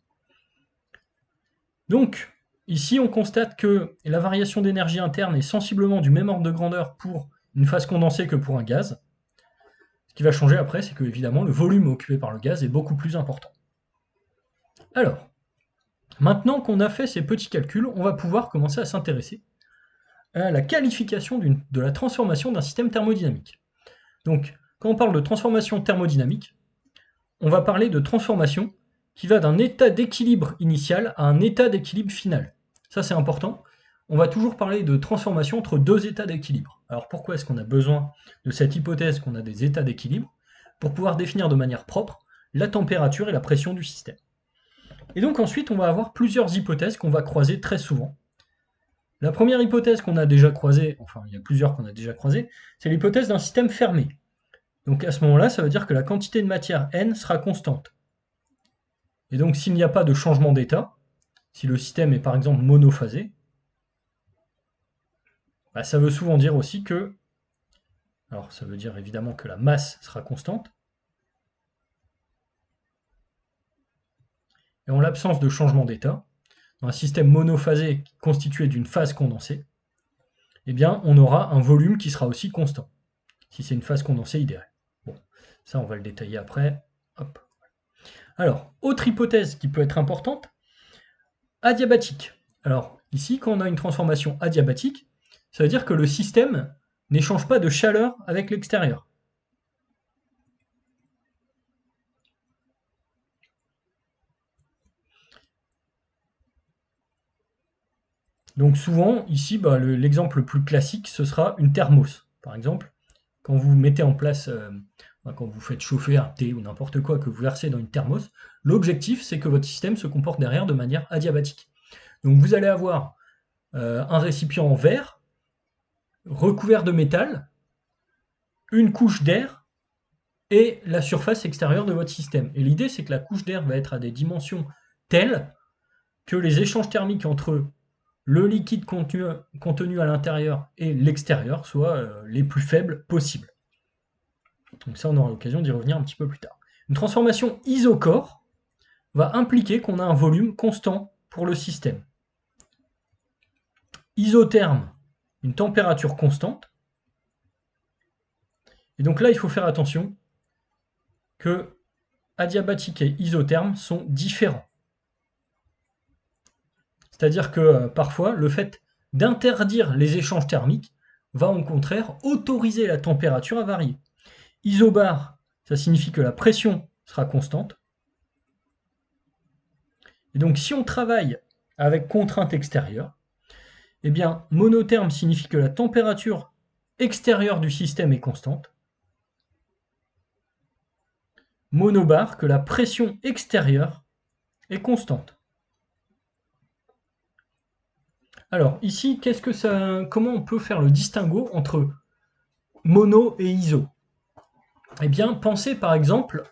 Donc, ici, on constate que la variation d'énergie interne est sensiblement du même ordre de grandeur pour une phase condensée que pour un gaz. Ce qui va changer après, c'est que, évidemment, le volume occupé par le gaz est beaucoup plus important. Alors, maintenant qu'on a fait ces petits calculs, on va pouvoir commencer à s'intéresser à la qualification de la transformation d'un système thermodynamique. Donc, quand on parle de transformation thermodynamique, on va parler de transformation qui va d'un état d'équilibre initial à un état d'équilibre final. Ça, c'est important. On va toujours parler de transformation entre 2 états d'équilibre. Alors pourquoi est-ce qu'on a besoin de cette hypothèse qu'on a des états d'équilibre? Pour pouvoir définir de manière propre la température et la pression du système. Et donc ensuite, on va avoir plusieurs hypothèses qu'on va croiser très souvent. La première hypothèse qu'on a déjà croisée, enfin il y a plusieurs qu'on a déjà croisées, c'est l'hypothèse d'un système fermé. Donc à ce moment-là, ça veut dire que la quantité de matière N sera constante. Et donc s'il n'y a pas de changement d'état, si le système est par exemple monophasé, ça veut souvent dire aussi que, alors ça veut dire évidemment que la masse sera constante, et en l'absence de changement d'état, dans un système monophasé constitué d'une phase condensée, eh bien on aura un volume qui sera aussi constant, si c'est une phase condensée idéale. Bon, ça on va le détailler après. Hop. Alors, autre hypothèse qui peut être importante, adiabatique. Alors ici, quand on a une transformation adiabatique, ça veut dire que le système n'échange pas de chaleur avec l'extérieur. Donc souvent, ici, l'exemple le plus classique, ce sera une thermos. Par exemple, quand vous mettez en place, quand vous faites chauffer un thé ou n'importe quoi que vous versez dans une thermos, l'objectif, c'est que votre système se comporte derrière de manière adiabatique. Donc vous allez avoir un récipient en verre, recouvert de métal, une couche d'air et la surface extérieure de votre système. Et l'idée, c'est que la couche d'air va être à des dimensions telles que les échanges thermiques entre le liquide contenu à l'intérieur et l'extérieur soient les plus faibles possibles. Donc ça, on aura l'occasion d'y revenir un petit peu plus tard. Une transformation isochore va impliquer qu'on a un volume constant pour le système. Isotherme, une température constante. Et donc là, il faut faire attention que adiabatique et isotherme sont différents. C'est-à-dire que parfois, le fait d'interdire les échanges thermiques va au contraire autoriser la température à varier. Isobar, ça signifie que la pression sera constante. Et donc si on travaille avec contrainte extérieure, eh bien monotherme signifie que la température extérieure du système est constante. Monobar, que la pression extérieure est constante. Alors ici, comment on peut faire le distinguo entre mono et iso? Eh bien, pensez par exemple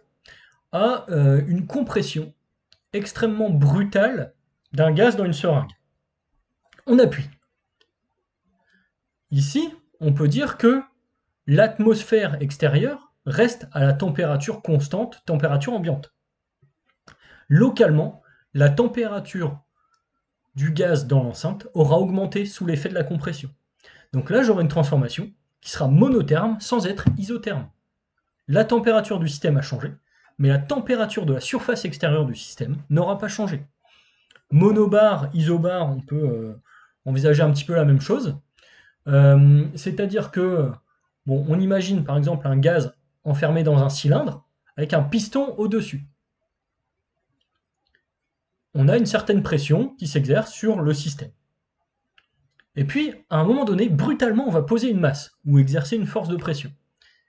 à une compression extrêmement brutale d'un gaz dans une seringue. On appuie. Ici, on peut dire que l'atmosphère extérieure reste à la température constante, température ambiante. Localement, la température du gaz dans l'enceinte aura augmenté sous l'effet de la compression. Donc là, j'aurai une transformation qui sera monotherme sans être isotherme. La température du système a changé, mais la température de la surface extérieure du système n'aura pas changé. Monobar, isobar, on peut envisager un petit peu la même chose. C'est-à-dire que, bon, on imagine par exemple un gaz enfermé dans un cylindre avec un piston au-dessus. On a une certaine pression qui s'exerce sur le système. Et puis, à un moment donné, brutalement, on va poser une masse ou exercer une force de pression.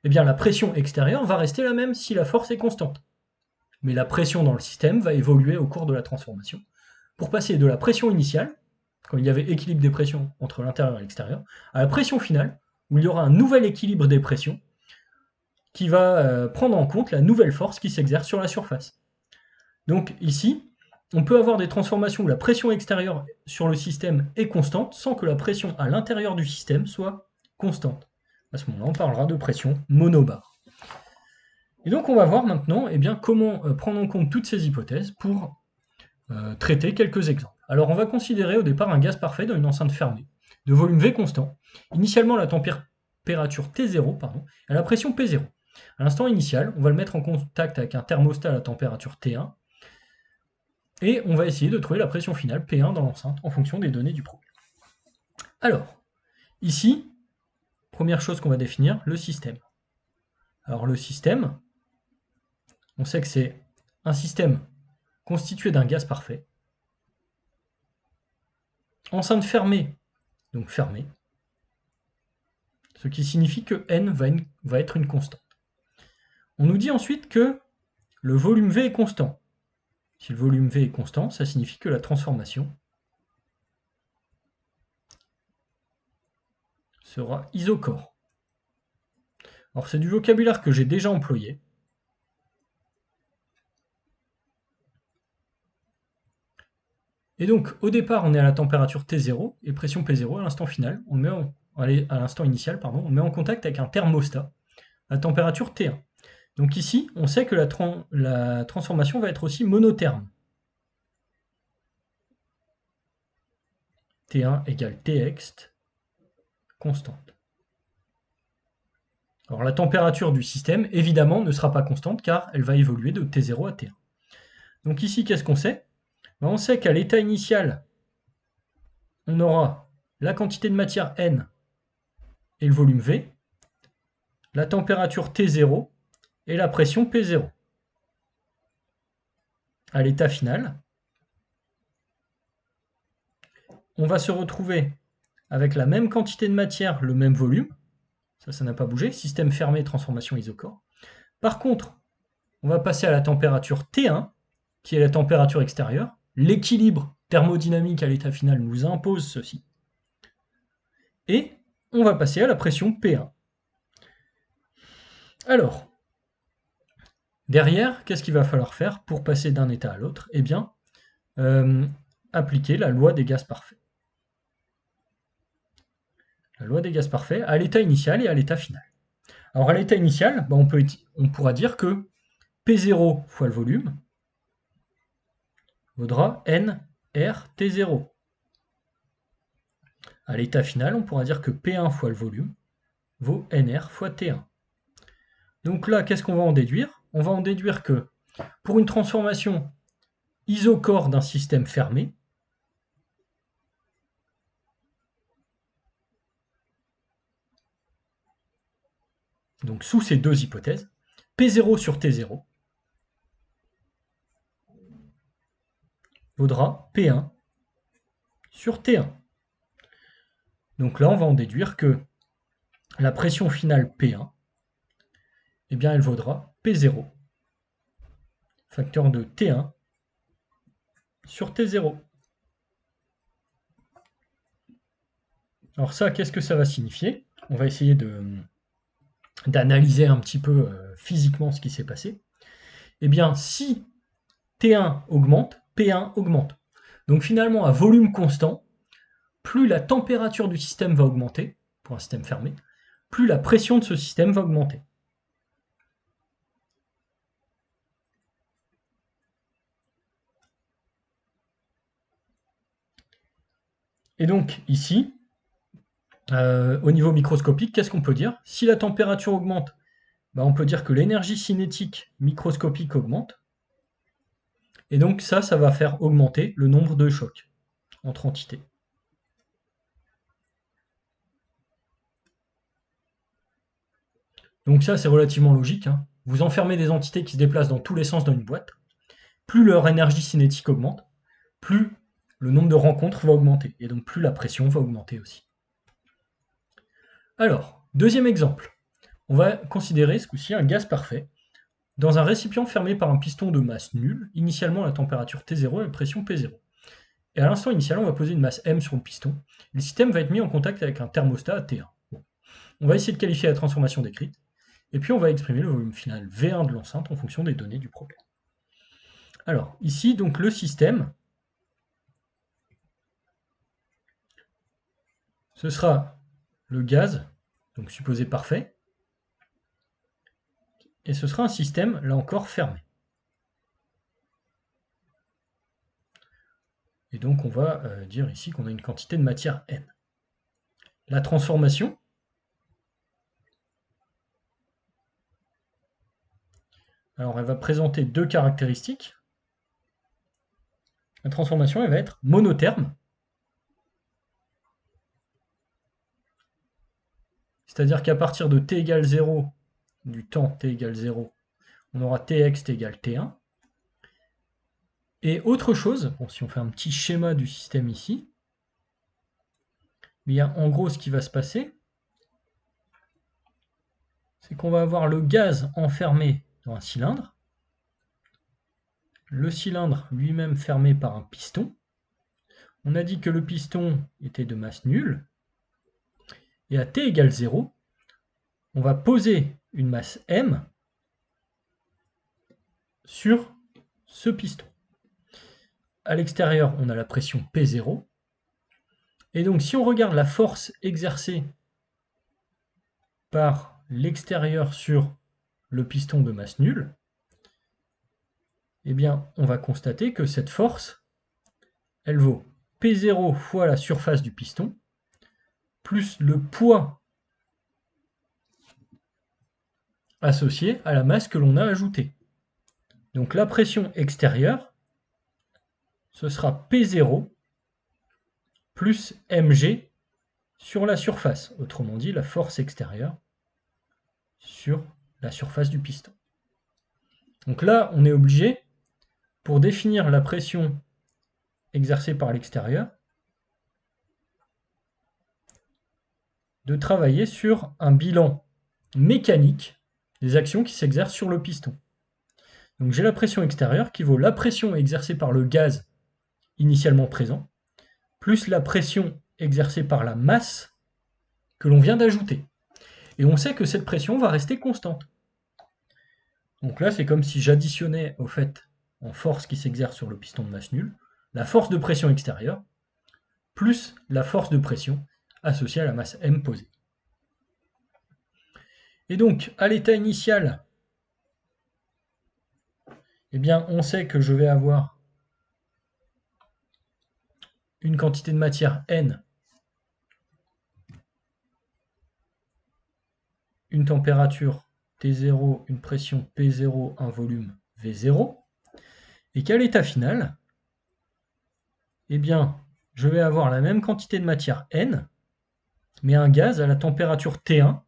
Eh bien, la pression extérieure va rester la même si la force est constante. Mais la pression dans le système va évoluer au cours de la transformation pour passer de la pression initiale, quand il y avait équilibre des pressions entre l'intérieur et l'extérieur, à la pression finale, où il y aura un nouvel équilibre des pressions qui va prendre en compte la nouvelle force qui s'exerce sur la surface. Donc ici, on peut avoir des transformations où la pression extérieure sur le système est constante sans que la pression à l'intérieur du système soit constante. À ce moment-là, on parlera de pression monobar. Et donc on va voir maintenant comment prendre en compte toutes ces hypothèses pour traiter quelques exemples. Alors on va considérer au départ un gaz parfait dans une enceinte fermée, de volume V constant, initialement à la température T0 et à la pression P0. À l'instant initial, on va le mettre en contact avec un thermostat à la température T1, et on va essayer de trouver la pression finale P1 dans l'enceinte en fonction des données du problème. Alors, ici, première chose qu'on va définir, le système. Alors le système, on sait que c'est un système constitué d'un gaz parfait, enceinte fermée, donc fermée, ce qui signifie que N va être une constante. On nous dit ensuite que le volume V est constant. Si le volume V est constant, ça signifie que la transformation sera isochore. Alors c'est du vocabulaire que j'ai déjà employé. Et donc au départ on est à la température T0 et pression P0 à l'instant final, à l'instant initial, on le met en contact avec un thermostat à température T1. Donc ici on sait que la transformation va être aussi monotherme. T1 égale Txt constante. Alors la température du système, évidemment, ne sera pas constante car elle va évoluer de T0 à T1. Donc ici, qu'est-ce qu'on sait? On sait qu'à l'état initial, on aura la quantité de matière N et le volume V, la température T0 et la pression P0. À l'état final, on va se retrouver avec la même quantité de matière, le même volume. Ça n'a pas bougé. Système fermé, transformation isochore. Par contre, on va passer à la température T1, qui est la température extérieure. L'équilibre thermodynamique à l'état final nous impose ceci. Et on va passer à la pression P1. Alors, derrière, qu'est-ce qu'il va falloir faire pour passer d'un état à l'autre? Eh bien, appliquer la loi des gaz parfaits. La loi des gaz parfaits à l'état initial et à l'état final. Alors à l'état initial, on pourra dire que P0 fois le volume vaudra nRT0. À l'état final, on pourra dire que P1 fois le volume vaut nR fois T1. Donc là, qu'est-ce qu'on va en déduire? On va en déduire que pour une transformation isochore d'un système fermé, donc sous ces deux hypothèses, P0 sur T0 vaudra P1 sur T1. Donc là, on va en déduire que la pression finale P1, eh bien, elle vaudra P0, facteur de T1 sur T0. Alors ça, qu'est-ce que ça va signifier? On va essayer d'analyser un petit peu physiquement ce qui s'est passé. Eh bien, si T1 augmente, P1 augmente. Donc finalement, à volume constant, plus la température du système va augmenter, pour un système fermé, plus la pression de ce système va augmenter. Et donc ici, Au niveau microscopique, qu'est-ce qu'on peut dire? Si la température augmente, bah, on peut dire que l'énergie cinétique microscopique augmente. Et donc ça va faire augmenter le nombre de chocs entre entités. Donc ça, c'est relativement logique, hein. Vous enfermez des entités qui se déplacent dans tous les sens dans une boîte. Plus leur énergie cinétique augmente, plus le nombre de rencontres va augmenter. Et donc plus la pression va augmenter aussi. Alors, deuxième exemple. On va considérer ce coup-ci un gaz parfait. Dans un récipient fermé par un piston de masse nulle, initialement la température T0 et la pression P0. Et à l'instant initial, on va poser une masse M sur le piston. Le système va être mis en contact avec un thermostat à T1. Bon. On va essayer de qualifier la transformation décrite. Et puis on va exprimer le volume final V1 de l'enceinte en fonction des données du problème. Alors, ici, donc le système, ce sera le gaz, donc supposé parfait, et ce sera un système, là encore, fermé. Et donc on va dire ici qu'on a une quantité de matière N. La transformation, alors elle va présenter deux caractéristiques. La transformation, elle va être monotherme, c'est-à-dire qu'à partir de t égale 0, du temps t égale 0, on aura tx égale t1. Et autre chose, bon, si on fait un petit schéma du système ici, bien, en gros, ce qui va se passer, c'est qu'on va avoir le gaz enfermé dans un cylindre, le cylindre lui-même fermé par un piston. On a dit que le piston était de masse nulle, et à t égale 0, on va poser une masse m sur ce piston. À l'extérieur, on a la pression P0, et donc si on regarde la force exercée par l'extérieur sur le piston de masse nulle, eh bien, on va constater que cette force, elle vaut P0 fois la surface du piston, plus le poids associé à la masse que l'on a ajoutée. Donc la pression extérieure, ce sera P0 plus mg sur la surface, autrement dit la force extérieure sur la surface du piston. Donc là, on est obligé, pour définir la pression exercée par l'extérieur, de travailler sur un bilan mécanique des actions qui s'exercent sur le piston. Donc j'ai la pression extérieure qui vaut la pression exercée par le gaz initialement présent, plus la pression exercée par la masse que l'on vient d'ajouter. Et on sait que cette pression va rester constante. Donc là, c'est comme si j'additionnais au fait, en force qui s'exerce sur le piston de masse nulle, la force de pression extérieure, plus la force de pression associée à la masse M posée. Et donc, à l'état initial, eh bien, on sait que je vais avoir une quantité de matière N, une température T0, une pression P0, un volume V0, et qu'à l'état final, eh bien, je vais avoir la même quantité de matière N, mais un gaz à la température T1,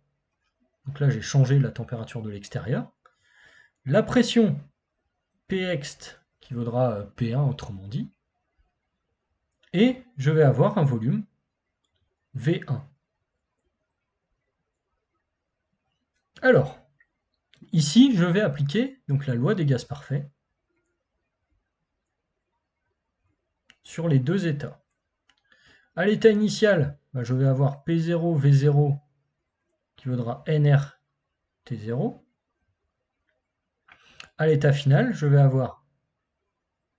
donc là j'ai changé la température de l'extérieur, la pression Px qui vaudra P1 autrement dit, et je vais avoir un volume V1. Alors, ici je vais appliquer donc la loi des gaz parfaits sur les deux états. À l'état initial, je vais avoir P0, V0 qui vaudra NR T0. À l'état final, je vais avoir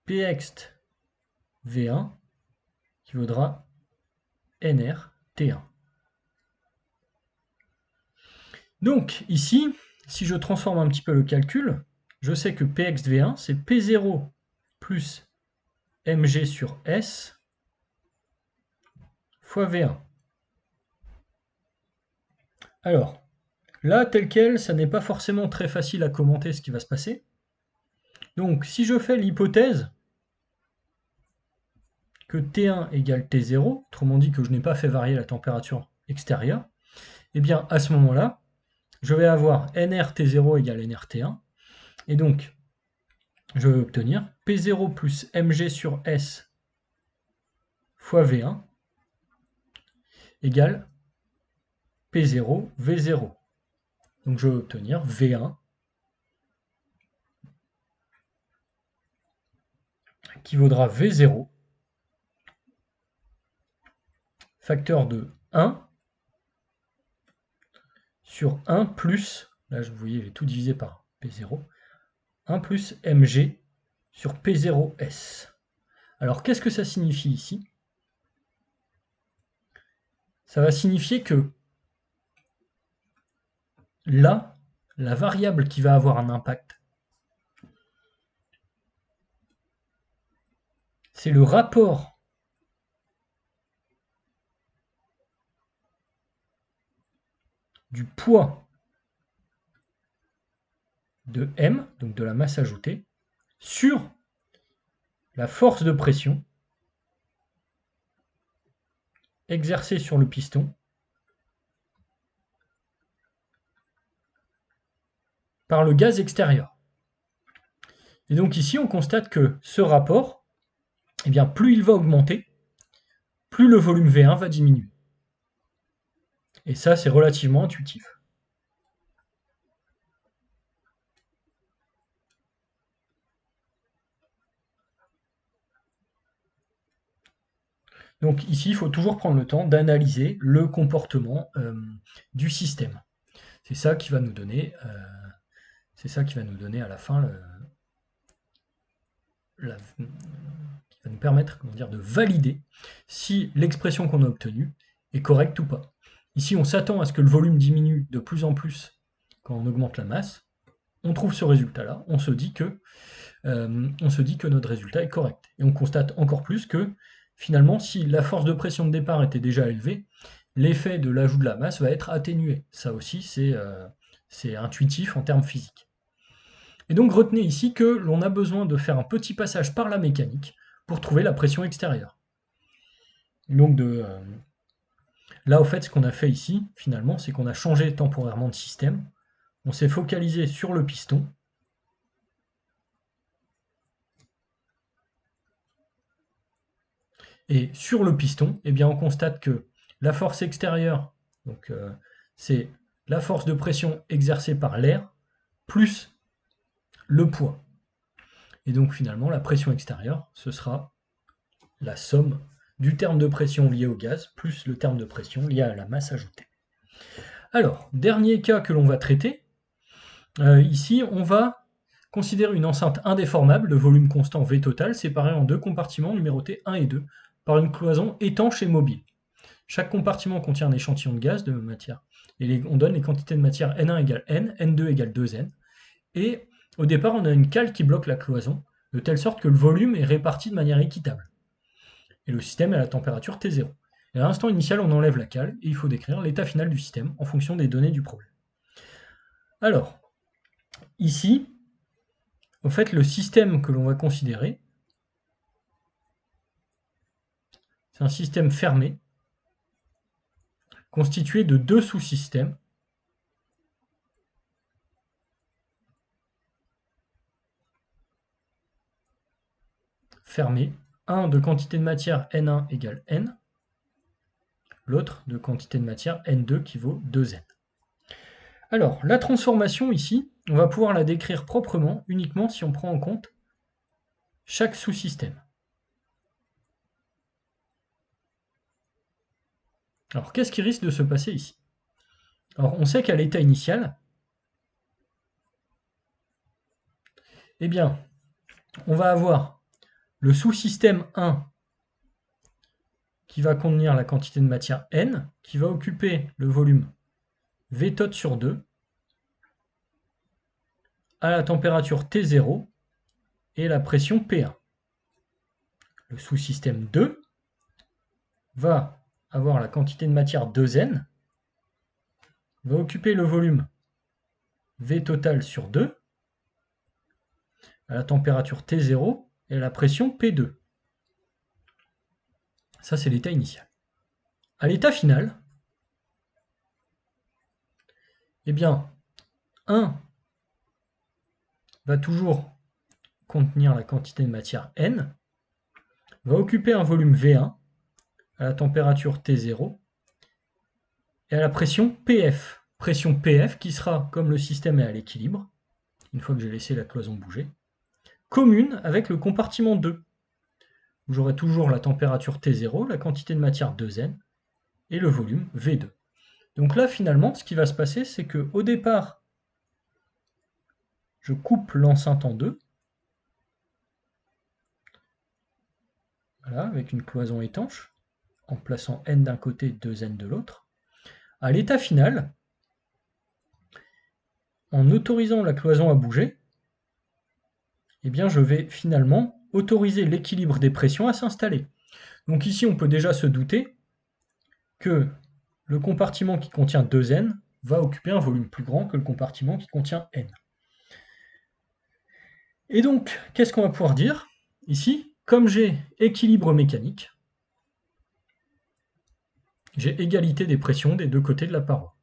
Px V1 qui vaudra NR T1. Donc ici, si je transforme un petit peu le calcul, je sais que Px V1 c'est P0 plus mg sur S fois V1. Alors, là, tel quel, ça n'est pas forcément très facile à commenter ce qui va se passer. Donc, si je fais l'hypothèse que T1 égale T0, autrement dit que je n'ai pas fait varier la température extérieure, eh bien, à ce moment-là, je vais avoir nRT0 égale nRT1, et donc, je vais obtenir P0 plus mg sur S fois V1 égale P0 V0. Donc je vais obtenir V1 qui vaudra V0 facteur de 1 sur 1 plus, là vous voyez j'ai tout divisé par P0, 1 plus mg sur P0S. Alors qu'est-ce que ça signifie ici? Ça va signifier que là, la variable qui va avoir un impact, c'est le rapport du poids de M, donc de la masse ajoutée, sur la force de pression exercée sur le piston par le gaz extérieur. Et donc ici, on constate que ce rapport, eh bien, plus il va augmenter, plus le volume V1 va diminuer. Et ça, c'est relativement intuitif. Donc ici, il faut toujours prendre le temps d'analyser le comportement du système. C'est ça qui va nous donner, à la fin qui va nous permettre de valider si l'expression qu'on a obtenue est correcte ou pas. Ici, on s'attend à ce que le volume diminue de plus en plus quand on augmente la masse. On trouve ce résultat-là, on se dit que notre résultat est correct. Et on constate encore plus que finalement, si la force de pression de départ était déjà élevée, l'effet de l'ajout de la masse va être atténué. Ça aussi, c'est intuitif en termes physiques. Et donc retenez ici que l'on a besoin de faire un petit passage par la mécanique pour trouver la pression extérieure. Donc là, au fait, ce qu'on a fait ici, finalement, c'est qu'on a changé temporairement de système. On s'est focalisé sur le piston. Et sur le piston, eh bien, on constate que la force extérieure, donc c'est la force de pression exercée par l'air, plus le poids. Et donc finalement, la pression extérieure, ce sera la somme du terme de pression lié au gaz, plus le terme de pression lié à la masse ajoutée. Alors, dernier cas que l'on va traiter, ici, on va considérer une enceinte indéformable de volume constant V total, séparée en deux compartiments numérotés 1 et 2, par une cloison étanche et mobile. Chaque compartiment contient un échantillon de gaz de matière. Et on donne les quantités de matière N1 égale N, N2 égale 2N. Et au départ, on a une cale qui bloque la cloison, de telle sorte que le volume est réparti de manière équitable. Et le système est à la température T0. Et à l'instant initial, on enlève la cale, et il faut décrire l'état final du système en fonction des données du problème. Alors, ici, en fait, le système que l'on va considérer, c'est un système fermé, constitué de deux sous-systèmes. Fermé, un de quantité de matière N1 égale N, l'autre de quantité de matière N2 qui vaut 2N. Alors, la transformation ici, on va pouvoir la décrire proprement uniquement si on prend en compte chaque sous-système. Alors, qu'est-ce qui risque de se passer ici? Alors, on sait qu'à l'état initial, eh bien, on va avoir le sous-système 1 qui va contenir la quantité de matière N, qui va occuper le volume V tot sur 2, à la température T0 et la pression P1. Le sous-système 2 va avoir la quantité de matière 2N va occuper le volume V total sur 2, à la température T0 et à la pression P2. Ça, c'est l'état initial. À l'état final, eh bien, 1 va toujours contenir la quantité de matière N, va occuper un volume V1 à la température T0 et à la pression PF. Pression PF qui sera, comme le système est à l'équilibre, une fois que j'ai laissé la cloison bouger, commune avec le compartiment 2, où j'aurai toujours la température T0, la quantité de matière 2N et le volume V2. Donc là, finalement, ce qui va se passer, c'est qu'au départ, je coupe l'enceinte en deux, voilà, avec une cloison étanche, en plaçant N d'un côté, 2N de l'autre. À l'état final, en autorisant la cloison à bouger, eh bien, je vais finalement autoriser l'équilibre des pressions à s'installer. Donc ici, on peut déjà se douter que le compartiment qui contient 2N va occuper un volume plus grand que le compartiment qui contient N. Et donc, qu'est-ce qu'on va pouvoir dire ici? Comme j'ai équilibre mécanique, j'ai égalité des pressions des deux côtés de la paroi.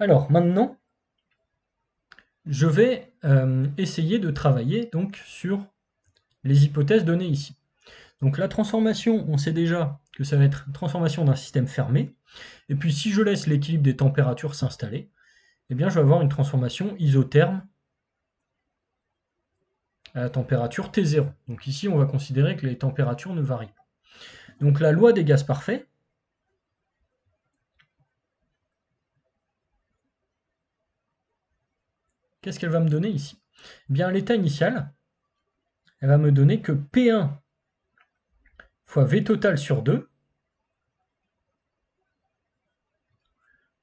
Alors maintenant, je vais essayer de travailler donc sur les hypothèses données ici. Donc la transformation, on sait déjà que ça va être une transformation d'un système fermé. Et puis si je laisse l'équilibre des températures s'installer, eh bien je vais avoir une transformation isotherme à la température T0. Donc ici, on va considérer que les températures ne varient pas. Donc la loi des gaz parfaits, qu'est-ce qu'elle va me donner ici? Eh bien, à l'état initial, elle va me donner que P1 fois V total sur 2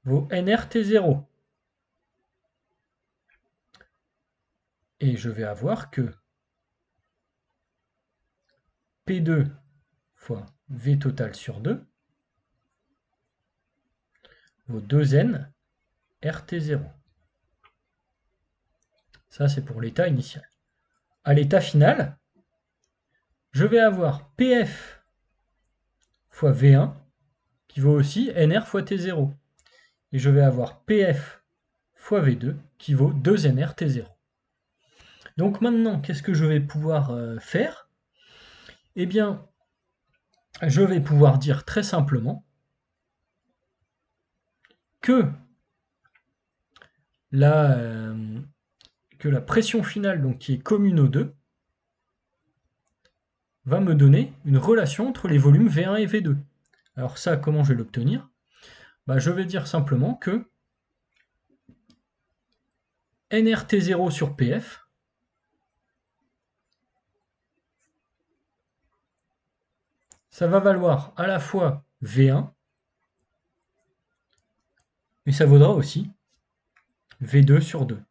vaut nRT0. Et je vais avoir que P2 fois V total sur 2 vaut 2N RT0. Ça, c'est pour l'état initial. À l'état final, je vais avoir PF fois V1 qui vaut aussi NR fois T0. Et je vais avoir PF fois V2 qui vaut 2NR T0. Donc maintenant, qu'est-ce que je vais pouvoir faire? Eh bien, je vais pouvoir dire très simplement que la pression finale, donc qui est commune aux deux, va me donner une relation entre les volumes V1 et V2. Alors ça, comment je vais l'obtenir? Je vais dire simplement que nRT0 sur PF ça va valoir à la fois V1, mais ça vaudra aussi V2 sur 2.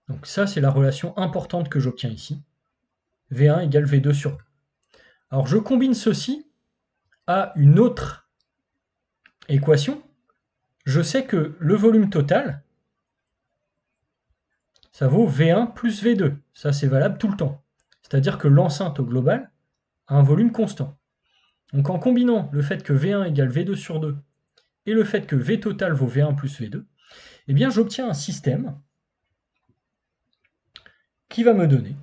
Donc ça, c'est la relation importante que j'obtiens ici. V1 égale V2 sur 2. Alors je combine ceci à une autre équation. Je sais que le volume total, ça vaut V1 plus V2. Ça, c'est valable tout le temps. C'est-à-dire que l'enceinte au global a un volume constant. Donc en combinant le fait que V1 égale V2 sur 2 et le fait que V total vaut V1 plus V2, eh bien j'obtiens un système qui va me donner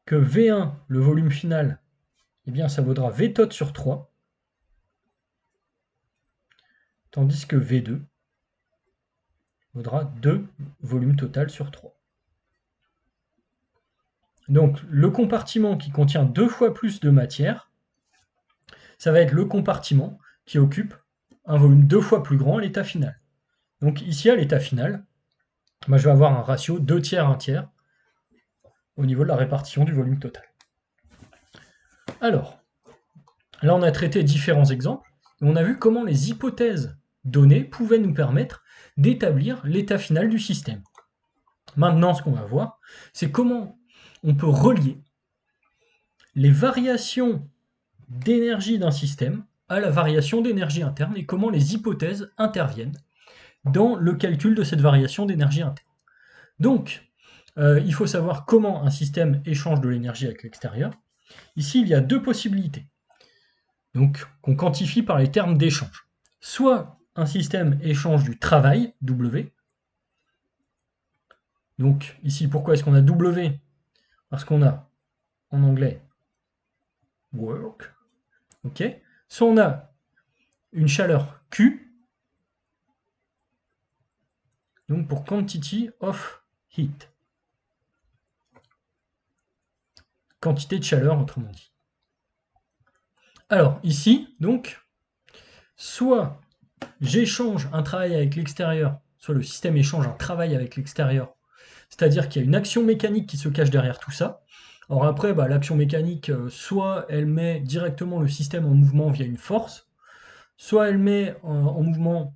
que V1, le volume final, eh bien ça vaudra V tot sur 3, tandis que V2 vaudra 2 volume total sur 3. Donc le compartiment qui contient 2 fois plus de matière, ça va être le compartiment qui occupe un volume 2 fois plus grand à l'état final. Donc ici à l'état final, je vais avoir un ratio 2 tiers, 1 tiers au niveau de la répartition du volume total. Alors, là on a traité différents exemples, et on a vu comment les hypothèses données pouvaient nous permettre d'établir l'état final du système. Maintenant, ce qu'on va voir, c'est comment on peut relier les variations d'énergie d'un système à la variation d'énergie interne et comment les hypothèses interviennent dans le calcul de cette variation d'énergie interne. Donc, il faut savoir comment un système échange de l'énergie avec l'extérieur. Ici, il y a deux possibilités, donc qu'on quantifie par les termes d'échange. Soit un système échange du travail, W. Donc ici, pourquoi est-ce qu'on a W? Parce qu'on a en anglais work, ok. Soit on a une chaleur Q, donc pour quantity of heat, quantité de chaleur autrement dit. Alors ici, donc, soit j'échange un travail avec l'extérieur, soit le système échange un travail avec l'extérieur, c'est-à-dire qu'il y a une action mécanique qui se cache derrière tout ça. Alors après, l'action mécanique, soit elle met directement le système en mouvement via une force, soit elle met en mouvement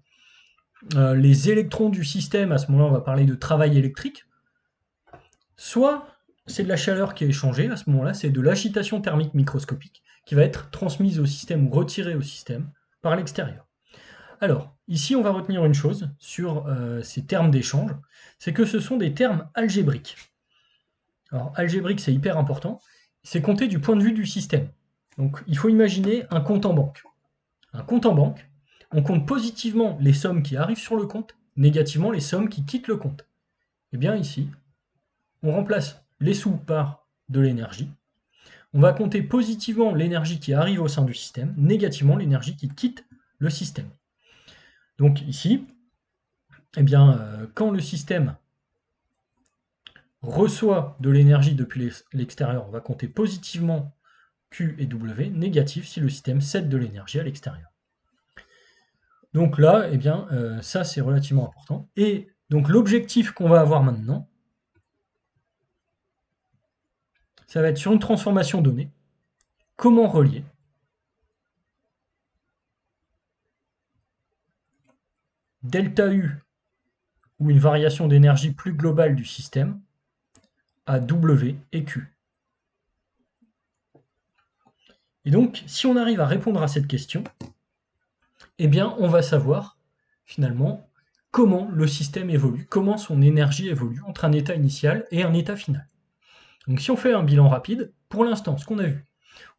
les électrons du système, à ce moment-là on va parler de travail électrique, soit c'est de la chaleur qui est échangée, à ce moment-là c'est de l'agitation thermique microscopique qui va être transmise au système ou retirée au système par l'extérieur. Alors, ici on va retenir une chose sur ces termes d'échange, c'est que ce sont des termes algébriques. Alors, algébrique c'est hyper important, c'est compté du point de vue du système. Donc il faut imaginer un compte en banque. Un compte en banque, on compte positivement les sommes qui arrivent sur le compte, négativement les sommes qui quittent le compte. Et bien ici, on remplace les sous par de l'énergie. On va compter positivement l'énergie qui arrive au sein du système, négativement l'énergie qui quitte le système. Donc ici, quand le système reçoit de l'énergie depuis l'extérieur, on va compter positivement Q et W, négatif si le système cède de l'énergie à l'extérieur. Donc là, ça c'est relativement important. Et donc l'objectif qu'on va avoir maintenant, ça va être sur une transformation donnée, comment relier delta U, ou une variation d'énergie plus globale du système, à W et Q. Et donc, si on arrive à répondre à cette question, on va savoir, finalement, comment le système évolue, comment son énergie évolue entre un état initial et un état final. Donc si on fait un bilan rapide, pour l'instant, ce qu'on a vu,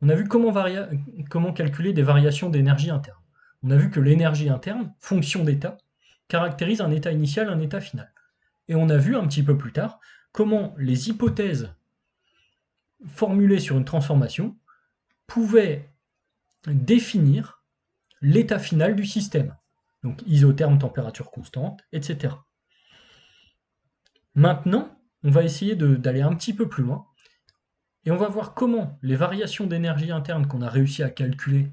on a vu comment calculer des variations d'énergie interne. On a vu que l'énergie interne, fonction d'état, caractérise un état initial, un état final. Et on a vu un petit peu plus tard comment les hypothèses formulées sur une transformation pouvaient définir l'état final du système. Donc isotherme, température constante, etc. Maintenant, on va essayer d'aller un petit peu plus loin et on va voir comment les variations d'énergie interne qu'on a réussi à calculer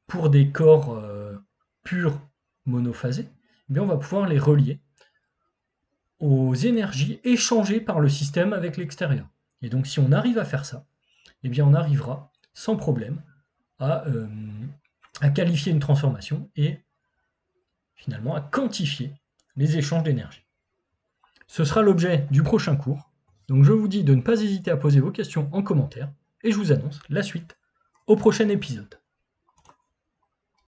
pour des corps purs monophasés, on va pouvoir les relier aux énergies échangées par le système avec l'extérieur. Et donc si on arrive à faire ça, on arrivera sans problème à qualifier une transformation et finalement à quantifier les échanges d'énergie. Ce sera l'objet du prochain cours, donc je vous dis de ne pas hésiter à poser vos questions en commentaire et je vous annonce la suite au prochain épisode.